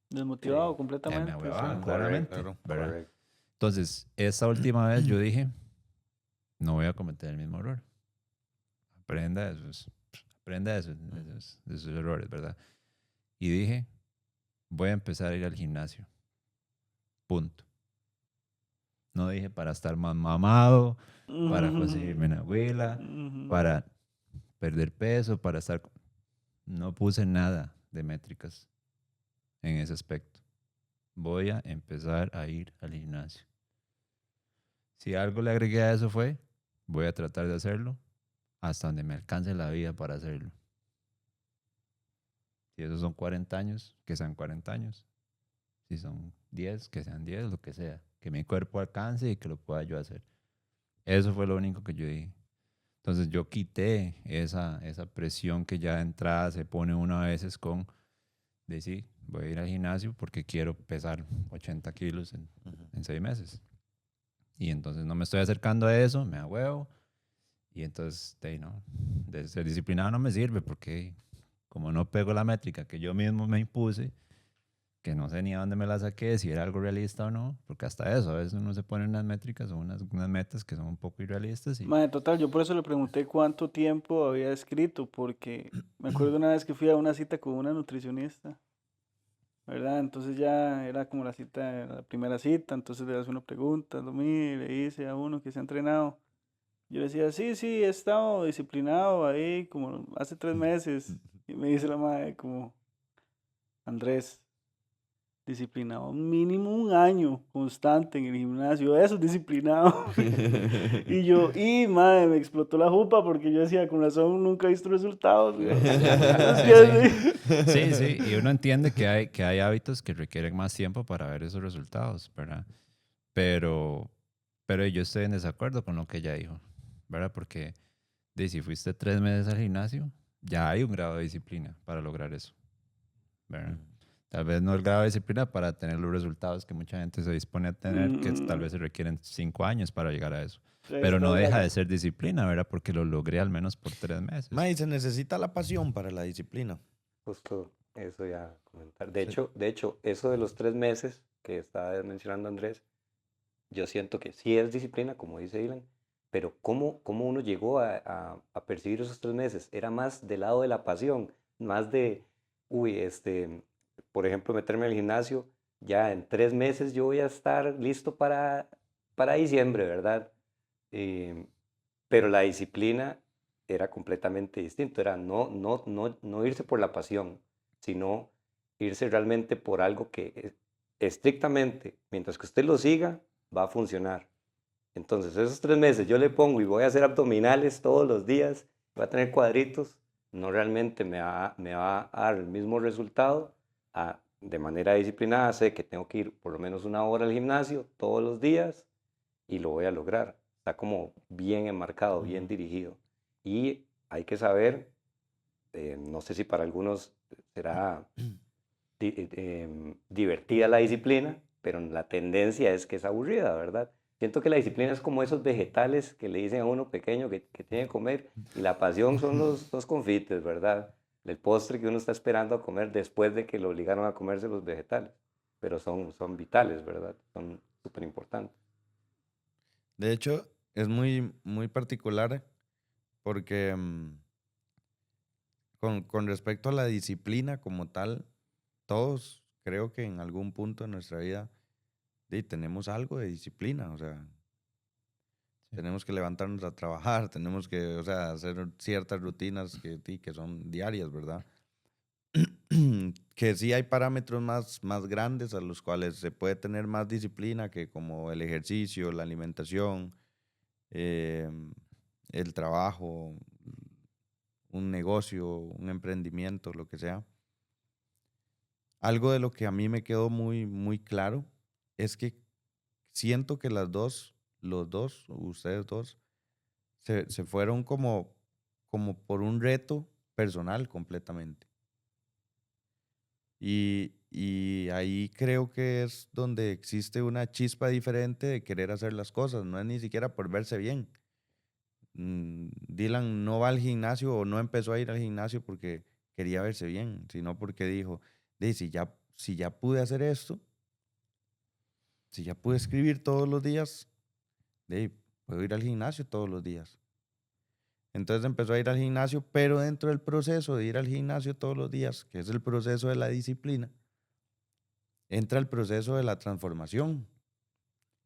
Desmotivado Sí, Me completamente. ahuevaban, Sí. claramente, Claro. ¿verdad? correcto. Entonces, esta última vez yo dije, no voy a cometer el mismo error. Aprenda de aprenda de sus errores, ¿verdad? Y dije, voy a empezar a ir al gimnasio. Punto. No dije para estar más mamado, para conseguirme una abuela, Ujú. para perder peso, para estar... No puse nada de métricas en ese aspecto. Voy a empezar a ir al gimnasio. Si algo le agregué a eso fue, voy a tratar de hacerlo hasta donde me alcance la vida para hacerlo. Si esos son 40 años, que sean 40 años. Si son 10, que sean 10, lo que sea. Que mi cuerpo alcance y que lo pueda yo hacer. Eso fue lo único que yo dije. Entonces yo quité esa presión que ya de entrada se pone uno a veces con decir, voy a ir al gimnasio porque quiero pesar 80 kilos en 6 meses. Y entonces no me estoy acercando a eso, me da huevo. Y entonces, no, de ser disciplinado no me sirve porque como no pego la métrica que yo mismo me impuse, que no sé ni a dónde me la saqué, si era algo realista o no, porque hasta eso, a veces uno se pone unas métricas o unas metas que son un poco irrealistas y... Mae, total, yo por eso le pregunté cuánto tiempo había escrito, porque me acuerdo una vez que fui a una cita con una nutricionista, ¿verdad? Entonces ya era como la cita, la primera cita, entonces le hace una pregunta, lo mire, le dice a uno que se ha entrenado. Yo le decía, sí, sí, he estado disciplinado ahí como hace 3 meses. Y me dice la madre como, Andrés, disciplinado mínimo un año constante en el gimnasio, eso es disciplinado. Y yo, madre, me explotó la jupa porque yo decía, con razón nunca he visto resultados. Güey". Es Sí, que sí. Sí, sí, y uno entiende que hay hábitos que requieren más tiempo para ver esos resultados, ¿verdad? Pero, pero yo estoy en desacuerdo con lo que ella dijo, ¿verdad? Porque si fuiste 3 meses al gimnasio, ya hay un grado de disciplina para lograr eso, ¿verdad? Tal vez no el grado de disciplina para tener los resultados que mucha gente se dispone a tener, que tal mm, vez se requieren 5 años para llegar a eso. Pero está no deja la- de ser disciplina, ¿verdad? Porque lo logré al menos por 3 meses. Mae, se necesita la pasión para la disciplina. Justo eso ya comentar. Sí. De hecho, eso de los 3 meses que estaba mencionando Andrés, yo siento que sí es disciplina, como dice Dylan, pero ¿cómo uno llegó a percibir esos 3 meses? Era más del lado de la pasión, más de, uy, por ejemplo, meterme al gimnasio, ya en 3 meses yo voy a estar listo para diciembre, ¿verdad? Eh, pero la disciplina era completamente distinto, era no irse por la pasión, sino irse realmente por algo que estrictamente, mientras que usted lo siga, va a funcionar. Entonces, esos 3 meses yo le pongo y voy a hacer abdominales todos los días, voy a tener cuadritos, no realmente me va a dar el mismo resultado. De manera disciplinada sé que tengo que ir por lo menos 1 hora al gimnasio todos los días y lo voy a lograr. Está como bien enmarcado, bien dirigido. Y hay que saber, no sé si para algunos será divertida la disciplina, pero la tendencia es que es aburrida, ¿verdad? Siento que la disciplina es como esos vegetales que le dicen a uno pequeño que tiene que comer y la pasión son los confites, ¿verdad? El postre que uno está esperando a comer después de que lo obligaron a comerse los vegetales, pero son vitales, ¿verdad? Son súper importantes. De hecho, es muy, muy particular porque con respecto a la disciplina como tal, todos creo que en algún punto de nuestra vida tenemos algo de disciplina, o sea, Sí. tenemos que levantarnos a trabajar, tenemos que, o sea, hacer ciertas rutinas que son diarias, ¿verdad? Que sí hay parámetros más grandes a los cuales se puede tener más disciplina, que como el ejercicio, la alimentación, eh, el trabajo, un negocio, un emprendimiento, lo que sea. Algo de lo que a mí me quedó muy, muy claro es que siento que los dos, ustedes dos, se fueron como por un reto personal completamente. Y ahí creo que es donde existe una chispa diferente de querer hacer las cosas. No es ni siquiera por verse bien. Dylan no va al gimnasio o no empezó a ir al gimnasio porque quería verse bien, sino porque dijo, si ya pude hacer esto, si ya pude escribir todos los días, puedo ir al gimnasio todos los días. Entonces empezó a ir al gimnasio, pero dentro del proceso de ir al gimnasio todos los días, que es el proceso de la disciplina, entra el proceso de la transformación,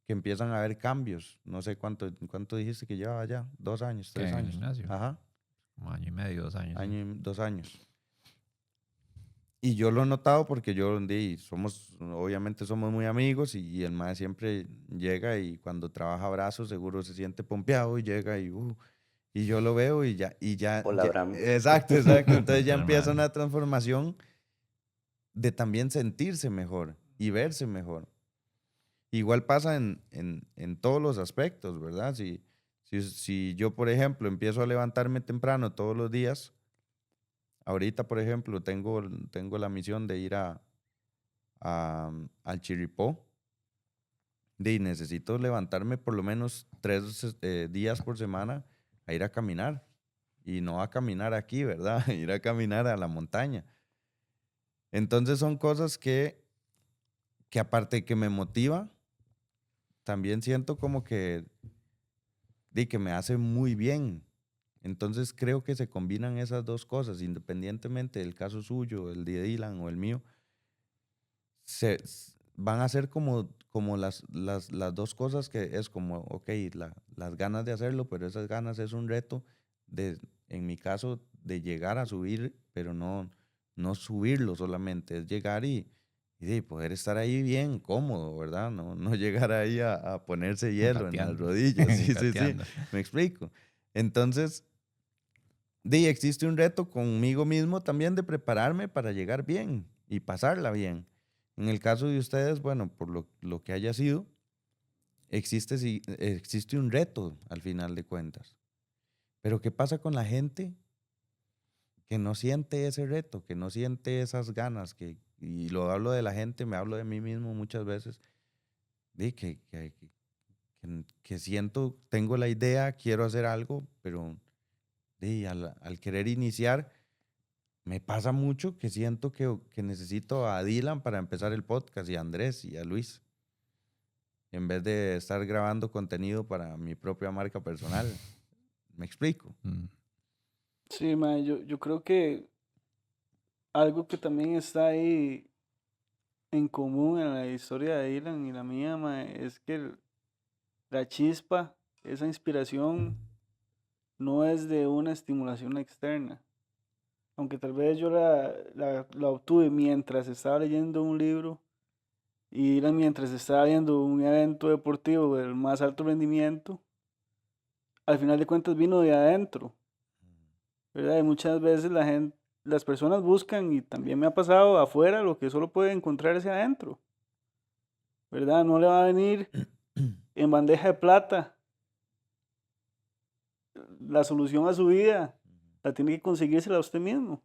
que empiezan a haber cambios. No sé cuánto dijiste que llevaba ya, 2 años, 3 ¿En el años. gimnasio? Ajá. Como año y medio, 2 años. Año y 2 años. Y yo lo he notado porque obviamente somos muy amigos y el mae siempre llega y cuando trabaja brazos seguro se siente pompeado y llega y yo lo veo y ya. Hola, Abraham. Exacto. Entonces ya El empieza mae. una transformación de también sentirse mejor y verse mejor. Igual pasa en todos los aspectos, ¿verdad? Si yo, por ejemplo, empiezo a levantarme temprano todos los días, ahorita, por ejemplo, tengo la misión de ir al Chirripó. Necesito levantarme por lo menos 3 días por semana a ir a caminar. Y no a caminar aquí, ¿verdad? Ir a caminar a la montaña. Entonces son cosas que aparte de que me motiva, también siento como que me hace muy bien. Entonces creo que se combinan esas dos cosas, independientemente del caso suyo, el de Dylan o el mío, van a ser como las dos cosas que es como, ok, las ganas de hacerlo, pero esas ganas es un reto en mi caso, de llegar a subir, pero no subirlo solamente, es llegar y de poder estar ahí bien cómodo, ¿verdad? No llegar ahí a ponerse hielo en las Gateando. rodillas. Sí. Gateando. Me explico. Entonces, existe un reto conmigo mismo también de prepararme para llegar bien y pasarla bien. En el caso de ustedes, bueno, por lo que haya sido, existe un reto al final de cuentas. Pero ¿qué pasa con la gente que no siente ese reto, que no siente esas ganas? Y lo hablo de la gente, me hablo de mí mismo muchas veces, que siento, tengo la idea, quiero hacer algo, pero al querer iniciar, me pasa mucho que siento que necesito a Dylan para empezar el podcast y a Andrés y a Luis, en vez de estar grabando contenido para mi propia marca personal. ¿Me explico? Sí, mae, yo creo que algo que también está ahí en común en la historia de Dylan y la mía, mae, es que la chispa, esa inspiración, no es de una estimulación externa. Aunque tal vez yo la obtuve mientras estaba leyendo un libro y Dylan mientras estaba viendo un evento deportivo del más alto rendimiento, al final de cuentas vino de adentro, ¿verdad? Y muchas veces las personas buscan, y también me ha pasado afuera, lo que solo puede encontrarse adentro, ¿verdad? No le va a venir en bandeja de plata la solución a su vida, la tiene que conseguírsela a usted mismo,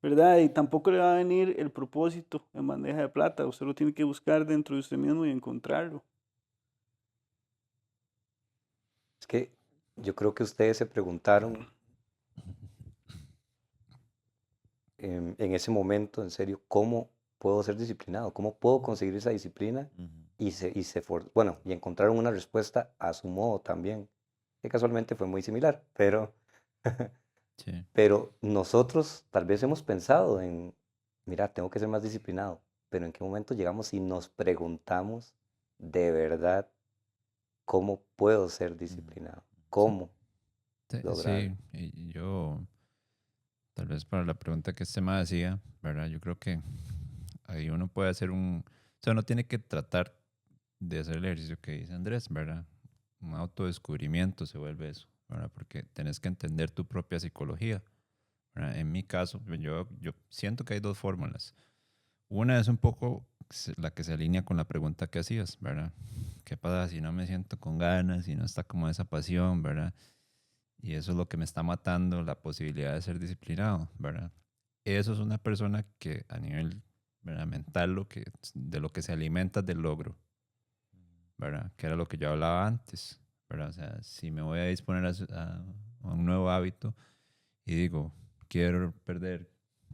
¿verdad? Y tampoco le va a venir el propósito en bandeja de plata, usted lo tiene que buscar dentro de usted mismo y encontrarlo. Es que yo creo que ustedes se preguntaron en ese momento, en serio, ¿cómo puedo ser disciplinado? ¿Cómo puedo conseguir esa disciplina? Y encontraron una respuesta a su modo también, que casualmente fue muy similar, pero Sí. pero nosotros tal vez hemos pensado en, mira, tengo que ser más disciplinado, pero ¿en qué momento llegamos y nos preguntamos de verdad cómo puedo ser disciplinado? ¿Cómo lograrlo? Sí, y yo, tal vez para la pregunta que este me hacía, ¿verdad? Yo creo que ahí uno puede hacer o sea, uno tiene que tratar de hacer el ejercicio que dice Andrés, ¿verdad? Un autodescubrimiento se vuelve eso, ¿verdad? Porque tenés que entender tu propia psicología, ¿verdad? En mi caso, yo siento que hay 2 fórmulas. Una es un poco la que se alinea con la pregunta que hacías, ¿verdad? ¿Qué pasa si no me siento con ganas, si no está como esa pasión, ¿verdad? Y eso es lo que me está matando la posibilidad de ser disciplinado, ¿verdad? Eso es una persona que a nivel, ¿verdad?, mental, de lo que se alimenta del logro, ¿verdad? Que era lo que yo hablaba antes, ¿verdad? O sea, si me voy a disponer a un nuevo hábito y digo, quiero perder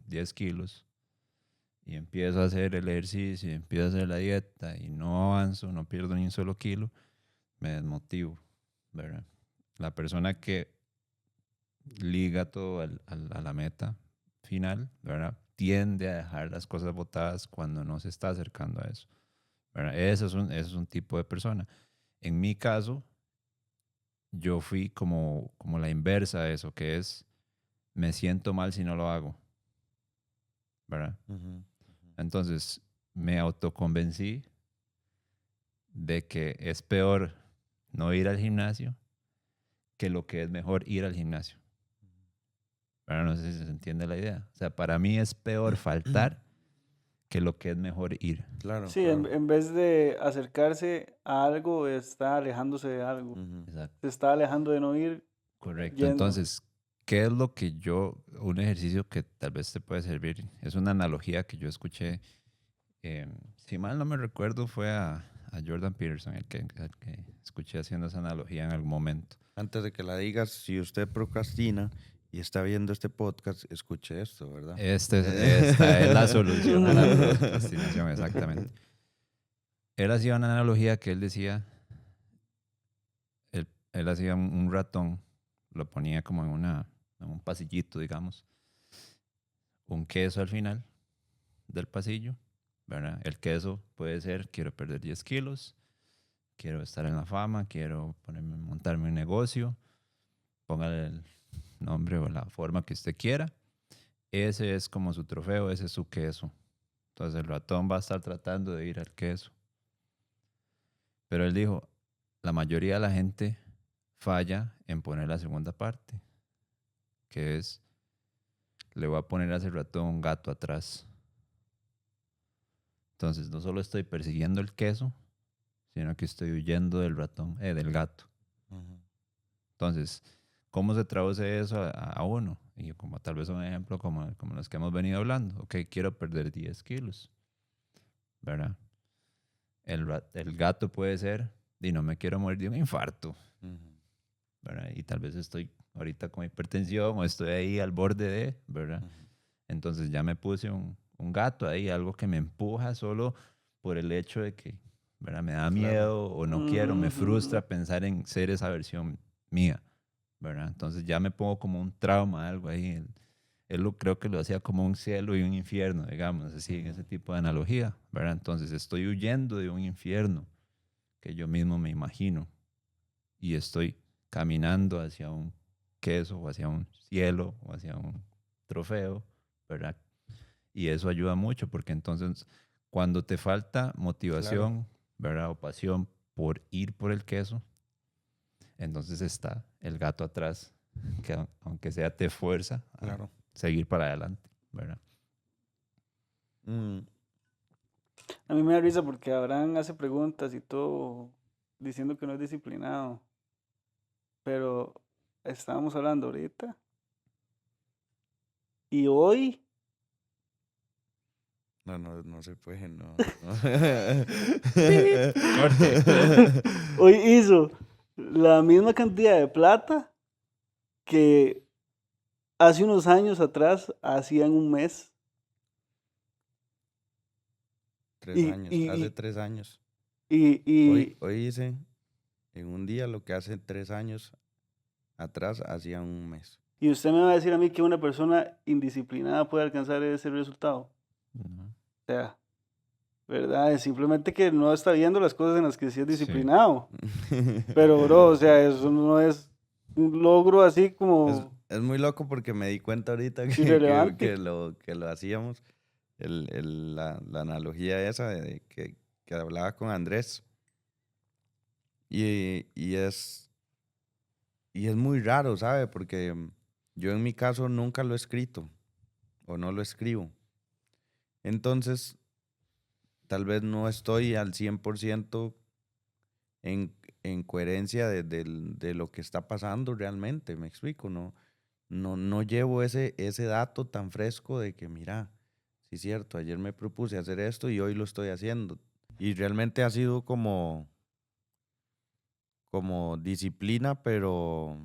10 kilos y empiezo a hacer el ejercicio y empiezo a hacer la dieta y no avanzo, no pierdo ni un solo kilo, me desmotivo, ¿verdad? La persona que liga todo a la meta final, ¿verdad? Tiende a dejar las cosas botadas cuando no se está acercando a eso, ¿verdad? Eso es un tipo de persona. En mi caso, yo fui como la inversa de eso, que es, me siento mal si no lo hago, ¿verdad? Ujú. Entonces, me autoconvencí de que es peor no ir al gimnasio que lo que es mejor ir al gimnasio. Pero no sé si se entiende la idea. O sea, para mí es peor faltar que lo que es mejor ir. Claro, Sí, claro. en vez de acercarse a algo, está alejándose de algo. Ujú. Exacto. Se está alejando de no ir Correcto. yendo. Entonces, ¿qué es lo que un ejercicio que tal vez te puede servir? Es una analogía que yo escuché, si mal no me recuerdo, fue a Jordan Peterson el que escuché haciendo esa analogía en algún momento. Antes de que la digas, si usted procrastina y está viendo este podcast, escuche esto, ¿verdad? Esta es la solución a la procrastinación, exactamente. Él hacía una analogía que él decía, él hacía un ratón, lo ponía como en un pasillito, digamos, un queso al final del pasillo, ¿verdad? El queso puede ser, quiero perder 10 kilos, quiero estar en la fama, quiero montarme un negocio, póngale el nombre o la forma que usted quiera. Ese es como su trofeo, ese es su queso. Entonces el ratón va a estar tratando de ir al queso. Pero él dijo, la mayoría de la gente falla en poner la segunda parte, que es, le voy a poner a ese ratón un gato atrás. Entonces no solo estoy persiguiendo el queso, sino que estoy huyendo del ratón, del gato. Ujú. Entonces, ¿cómo se traduce eso a uno? Y como tal vez un ejemplo como los que hemos venido hablando. Ok, quiero perder 10 kilos, ¿verdad? El gato puede ser, y no me quiero morir de un infarto, Ujú. ¿verdad? Y tal vez estoy ahorita con hipertensión o estoy ahí al borde de, ¿verdad? Ujú. Entonces ya me puse un gato ahí, algo que me empuja solo por el hecho de que, ¿verdad? Me da Claro. miedo o no quiero, me Ujú. frustra pensar en ser esa versión mía, ¿verdad? Entonces ya me pongo como un trauma, algo ahí. Creo que lo hacía como un cielo y un infierno, digamos, así, en ese tipo de analogía, ¿verdad? Entonces estoy huyendo de un infierno que yo mismo me imagino y estoy caminando hacia un queso o hacia un cielo o hacia un trofeo, ¿verdad? Y eso ayuda mucho porque entonces cuando te falta Claro. motivación, ¿verdad? O pasión por ir por el queso, entonces está el gato atrás, que aunque sea te fuerza a Claro. seguir para adelante, ¿verdad? Mm. A mí me da risa porque Abraham hace preguntas y todo diciendo que no es disciplinado. Pero estábamos hablando ahorita. Y hoy, No se puede, no. hoy hizo la misma cantidad de plata que hace unos años atrás hacía en un mes. 3 Y, años, hace y, 3 años. y, y, Hoy hice en un día lo que hace 3 años atrás hacía un mes. y usted me va a decir a mí que una persona indisciplinada puede alcanzar ese resultado. Ujú. O sea, ¿verdad? Es simplemente que no está viendo las cosas en las que sí es Sí. disciplinado. Pero, bro, o sea, eso no es un logro así Es, como es muy loco porque me di cuenta ahorita irrelevante. que lo hacíamos, la analogía esa que hablaba con Andrés. Y, y, es, y es muy raro, ¿sabe? Porque yo en mi caso nunca lo he escrito o no lo escribo. Entonces, tal vez no estoy al 100% en coherencia de lo que está pasando realmente, me explico, no llevo ese dato tan fresco de que, mira, sí es cierto, ayer me propuse hacer esto y hoy lo estoy haciendo. Y realmente ha sido como disciplina, pero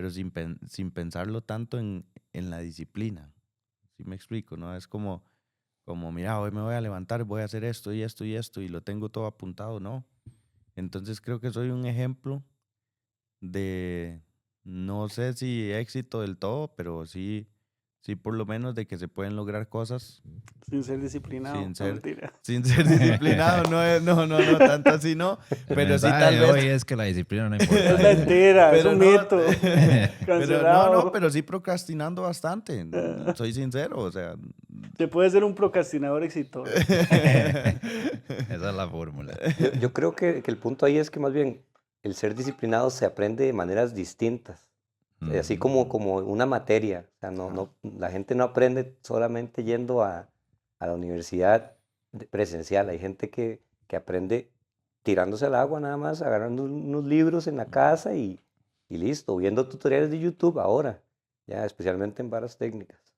sin pensarlo tanto en la disciplina. ¿Sí me explico? ¿No? Es como, mira, hoy me voy a levantar, voy a hacer esto y esto y esto y lo tengo todo apuntado, ¿no? Entonces creo que soy un ejemplo de, no sé si éxito del todo, pero sí, sí por lo menos de que se pueden lograr cosas Sin ser disciplinado. sin No, ser, mentira. sin ser disciplinado. No, tanto así no, El pero sí mensaje tal de hoy vez. es que la disciplina no importa. Es mentira, es Pero un no, mito. pero no, Cancelado. pero sí procrastinando bastante. Soy sincero, o sea. Se puede ser un procrastinador exitoso. Esa es la fórmula. Yo creo que el punto ahí es que más bien el ser disciplinado se aprende de maneras distintas. Así como una materia. O sea, la gente no aprende solamente yendo a la universidad presencial. Hay gente que aprende tirándose al agua nada más, agarrando unos libros en la casa y listo, viendo tutoriales de YouTube ahora, ya especialmente en varas técnicas.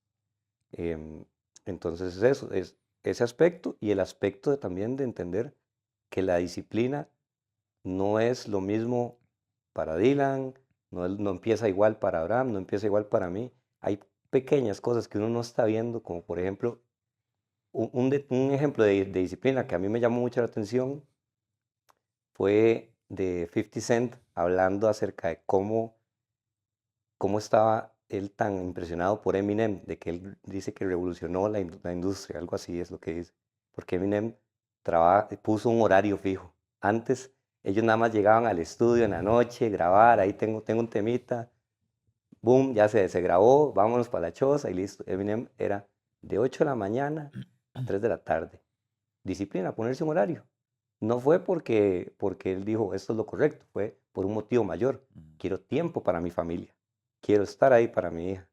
Em, entonces es eso, es ese aspecto y el aspecto también de entender que la disciplina no es lo mismo para Dylan, no empieza igual para Abraham, no empieza igual para mí. Hay pequeñas cosas que uno no está viendo, como por ejemplo, un ejemplo de disciplina que a mí me llamó mucho la atención fue de 50 Cent hablando acerca de cómo estaba él tan impresionado por Eminem, de que él dice que revolucionó la industria, algo así es lo que dice, porque Eminem puso un horario fijo. Antes ellos nada más llegaban al estudio en la noche, grabar, ahí tengo un temita, boom, ya se grabó, vámonos para la choza y listo. Eminem era de 8 de la mañana a 3 de la tarde. Disciplina, ponerse un horario. No fue porque él dijo esto es lo correcto, fue por un motivo mayor. Quiero tiempo para mi familia, quiero estar ahí para mi hija.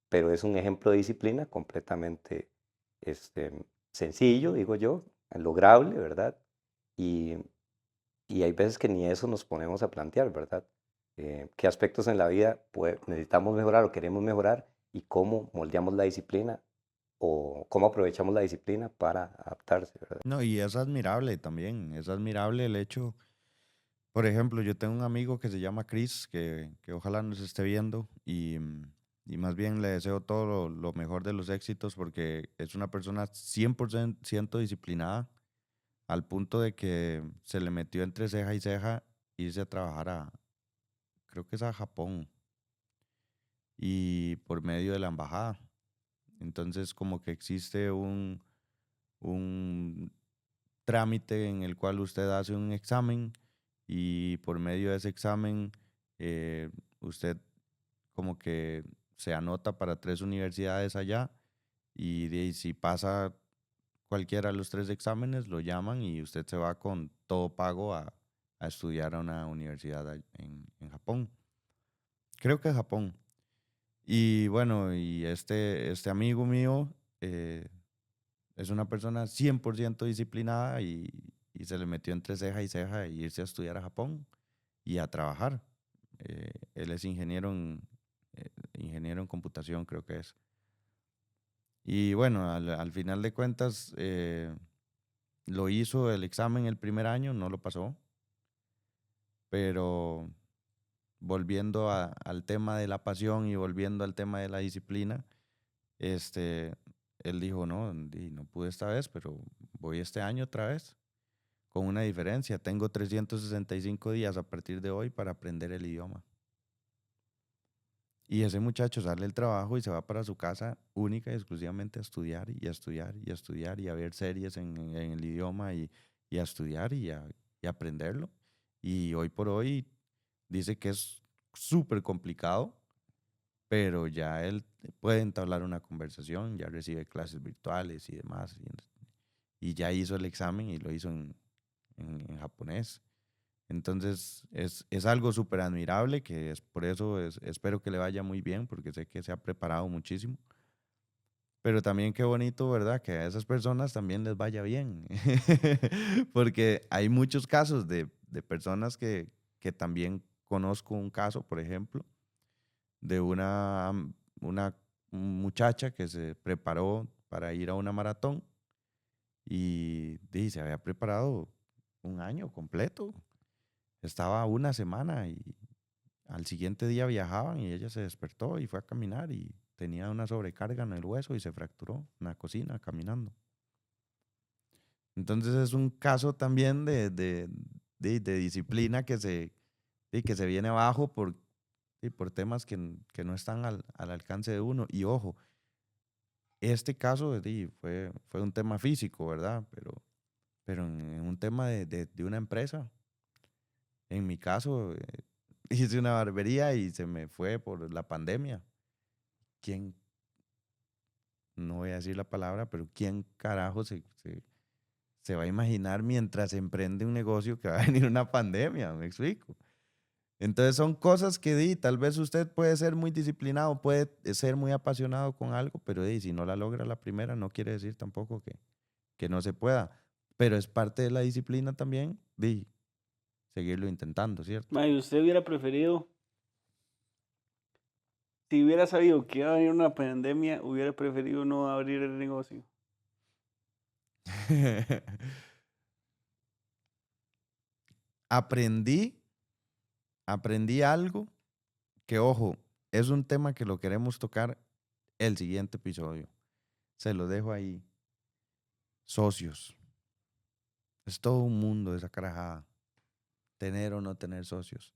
Pero es un ejemplo de disciplina completamente este, sencillo, digo yo, lograble, ¿verdad? Y, y hay veces que ni eso nos ponemos a plantear, ¿verdad? ¿Qué aspectos en la vida necesitamos mejorar o queremos mejorar y cómo moldeamos la disciplina o cómo aprovechamos la disciplina para adaptarse, ¿verdad? No, y es admirable también. Es admirable el hecho. Por ejemplo, yo tengo un amigo que se llama Chris, que ojalá nos esté viendo y más bien le deseo todo lo mejor de los éxitos porque es una persona 100% disciplinada al punto de que se le metió entre ceja y ceja irse a trabajar creo que es a Japón y por medio de la embajada. Entonces como que existe un trámite en el cual usted hace un examen y por medio de ese examen usted como que se anota para 3 universidades allá y de ahí, si pasa cualquiera de los 3 exámenes, lo llaman y usted se va con todo pago a estudiar a una universidad en Japón. Creo que es Japón. Y bueno, y este amigo mío es una persona 100% disciplinada y se le metió entre ceja y ceja y irse a estudiar a Japón y a trabajar. Él es ingeniero en computación, creo que es. Y bueno, al final de cuentas, lo hizo el examen el primer año, no lo pasó, pero volviendo al tema de la pasión y volviendo al tema de la disciplina, él dijo, no, no pude esta vez, pero voy este año otra vez, con una diferencia. Tengo 365 días a partir de hoy para aprender el idioma. Y ese muchacho sale del trabajo y se va para su casa única y exclusivamente a estudiar y a estudiar y a estudiar y a ver series en el idioma y a estudiar y aprenderlo. Y hoy por hoy dice que es súper complicado, pero ya él puede entablar una conversación, ya recibe clases virtuales y demás. Y ya hizo el examen y lo hizo en japonés. Entonces es algo súper admirable que es por eso espero que le vaya muy bien porque sé que se ha preparado muchísimo. Pero también qué bonito, ¿verdad? Que a esas personas también les vaya bien. Porque hay muchos casos de personas que también conozco un caso, por ejemplo, de una muchacha que se preparó para ir a una maratón y se había preparado un año completo estaba una semana y al siguiente día viajaban y ella se despertó y fue a caminar y tenía una sobrecarga en el hueso y se fracturó en la cocina caminando. Entonces es un caso también de disciplina que se viene abajo por temas que no están al alcance de uno. Y ojo, este caso fue un tema físico, ¿verdad? Pero en un tema de una empresa. En mi caso, hice una barbería y se me fue por la pandemia. ¿Quién? No voy a decir la palabra, pero ¿quién carajo se va a imaginar mientras emprende un negocio que va a venir una pandemia? ¿Me explico? Entonces son cosas que tal vez usted puede ser muy disciplinado, puede ser muy apasionado con algo, pero si no la logra la primera, no quiere decir tampoco que no se pueda. Pero es parte de la disciplina también, seguirlo intentando, ¿cierto? Ma, ¿y usted hubiera preferido, si hubiera sabido que iba a venir una pandemia, hubiera preferido no abrir el negocio? Aprendí algo que, ojo, es un tema que lo queremos tocar el siguiente episodio. Se lo dejo ahí. Socios. Es todo un mundo esa carajada. Tener o no tener socios.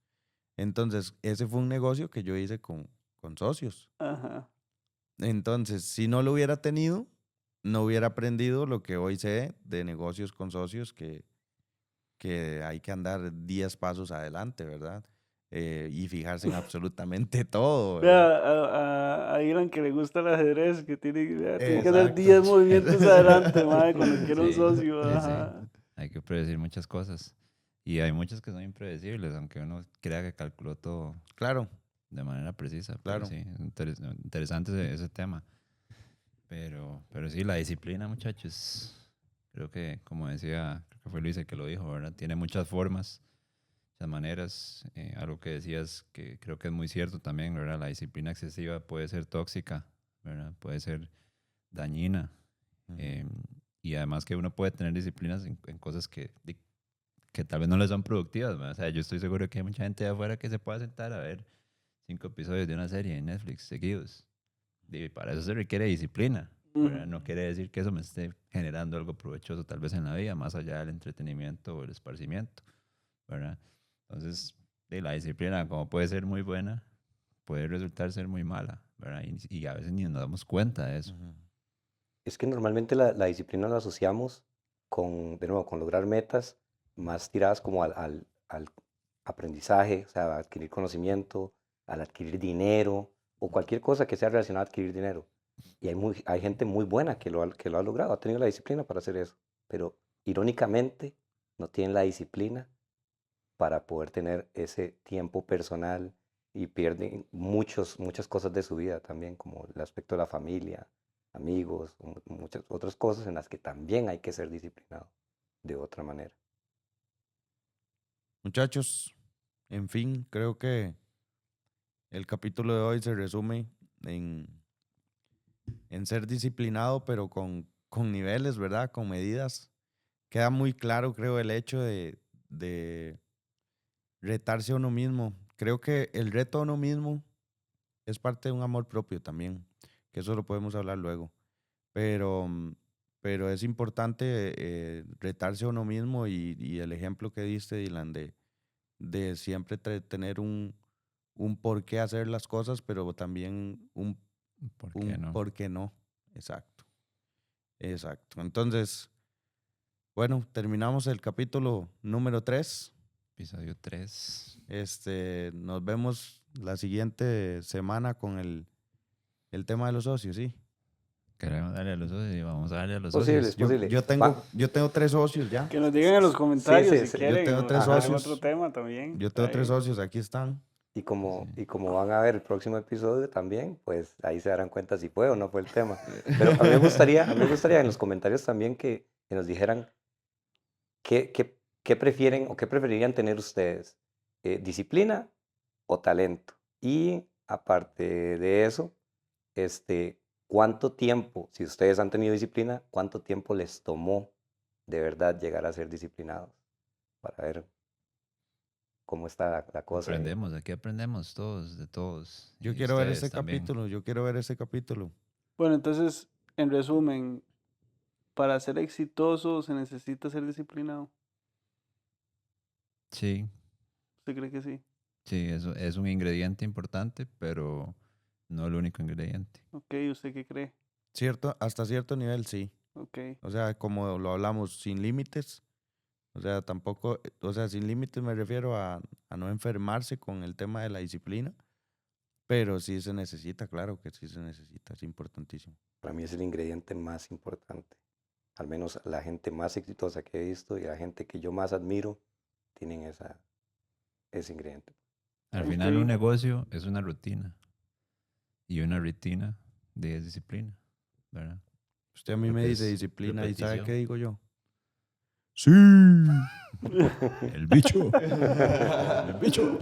Entonces, ese fue un negocio que yo hice con socios. Ajá. Entonces, si no lo hubiera tenido, no hubiera aprendido lo que hoy sé de negocios con socios, que hay que andar 10 pasos adelante, ¿verdad? Y fijarse en absolutamente todo, Vea, ¿verdad? a Ilan que le gusta el ajedrez, que tiene que hacer Exacto. 10 movimientos adelante, madre, cuando quiera un Sí, socio. sí, Ajá. sí. Hay que predecir muchas cosas. Y hay muchas que son impredecibles, aunque uno crea que calculó todo Claro, de manera precisa. Pero claro. sí, interesante ese tema. Pero sí, la disciplina, muchachos. Creo que, como decía, creo que fue Luis el que lo dijo, ¿verdad? Tiene muchas formas, muchas maneras. Algo que decías que creo que es muy cierto también, ¿verdad? La disciplina excesiva puede ser tóxica, ¿verdad? Puede ser dañina. Ujú. eh, y además que uno puede tener disciplinas en cosas que tal vez no le son productivas, ¿verdad? O sea, yo estoy seguro que hay mucha gente de afuera que se pueda sentar a ver 5 episodios de una serie en Netflix seguidos. Y para eso se requiere disciplina, ¿verdad? Ujú. No quiere decir que eso me esté generando algo provechoso tal vez en la vida, más allá del entretenimiento o el esparcimiento, ¿verdad? Entonces, la disciplina, como puede ser muy buena, puede resultar ser muy mala, ¿verdad? Y a veces ni nos damos cuenta de eso. Ujú. Es que normalmente la disciplina la asociamos de nuevo, con lograr metas más tiradas como al aprendizaje, o sea, a adquirir conocimiento, al adquirir dinero o cualquier cosa que sea relacionada a adquirir dinero. Y hay gente muy buena que lo ha logrado, ha tenido la disciplina para hacer eso, pero irónicamente no tienen la disciplina para poder tener ese tiempo personal y pierden muchas cosas de su vida también, como el aspecto de la familia, amigos, muchas otras cosas en las que también hay que ser disciplinado de otra manera. Muchachos, en fin, creo que el capítulo de hoy se resume en, en ser disciplinado, pero con niveles, ¿verdad? Con medidas. Queda muy claro, creo, el hecho de retarse a uno mismo. Creo que el reto a uno mismo es parte de un amor propio también, que eso lo podemos hablar luego. Pero, pero es importante retarse a uno mismo y el ejemplo que diste, Dylan, de siempre tener un por qué hacer las cosas, pero también ¿Por qué un no? por qué no. Exacto, exacto. Entonces, bueno, terminamos el capítulo número 3. Episodio 3. Nos vemos la siguiente semana con el tema de los socios, ¿sí? Queremos darle a los socios y vamos a darle a los Posible, socios. es posible. Yo tengo 3 socios ya. Que nos digan en los Sí, comentarios sí, si sí. Yo quieren tengo o 3 si quieren socios. otro tema también. Yo Está tengo 3 bien. socios, aquí están. Y como, Sí. y como van a ver el próximo episodio también, pues ahí se darán cuenta si fue o no fue el tema. Pero a mí me gustaría en los comentarios también que nos dijeran qué prefieren o qué preferirían tener ustedes, disciplina o talento. Y aparte de eso, ¿cuánto tiempo, si ustedes han tenido disciplina, cuánto tiempo les tomó de verdad llegar a ser disciplinados? Para ver cómo está la cosa. Aprendemos, aquí aprendemos todos, de todos. Yo y quiero ver ustedes ese también. capítulo, yo quiero ver ese capítulo. Bueno, entonces, en resumen, para ser exitoso se necesita ser disciplinado. Sí, ¿Usted cree que sí? sí, eso es un ingrediente importante, pero no el único ingrediente. Ok, ¿usted qué cree? Hasta cierto nivel sí. Ok, O sea, como lo hablamos, sin límites. O sea, tampoco, o sea, sin límites me refiero a no enfermarse con el tema de la disciplina, pero sí se necesita, claro que sí se necesita, es importantísimo. Para mí es el ingrediente más importante. Al menos la gente más exitosa que he visto y la gente que yo más admiro tienen ese ingrediente. Al Ok. final un negocio es una rutina y una rutina de disciplina, ¿verdad? Usted a mí me Porque dice es disciplina y ¿sabe repetición. qué digo yo? Sí. El bicho. El bicho.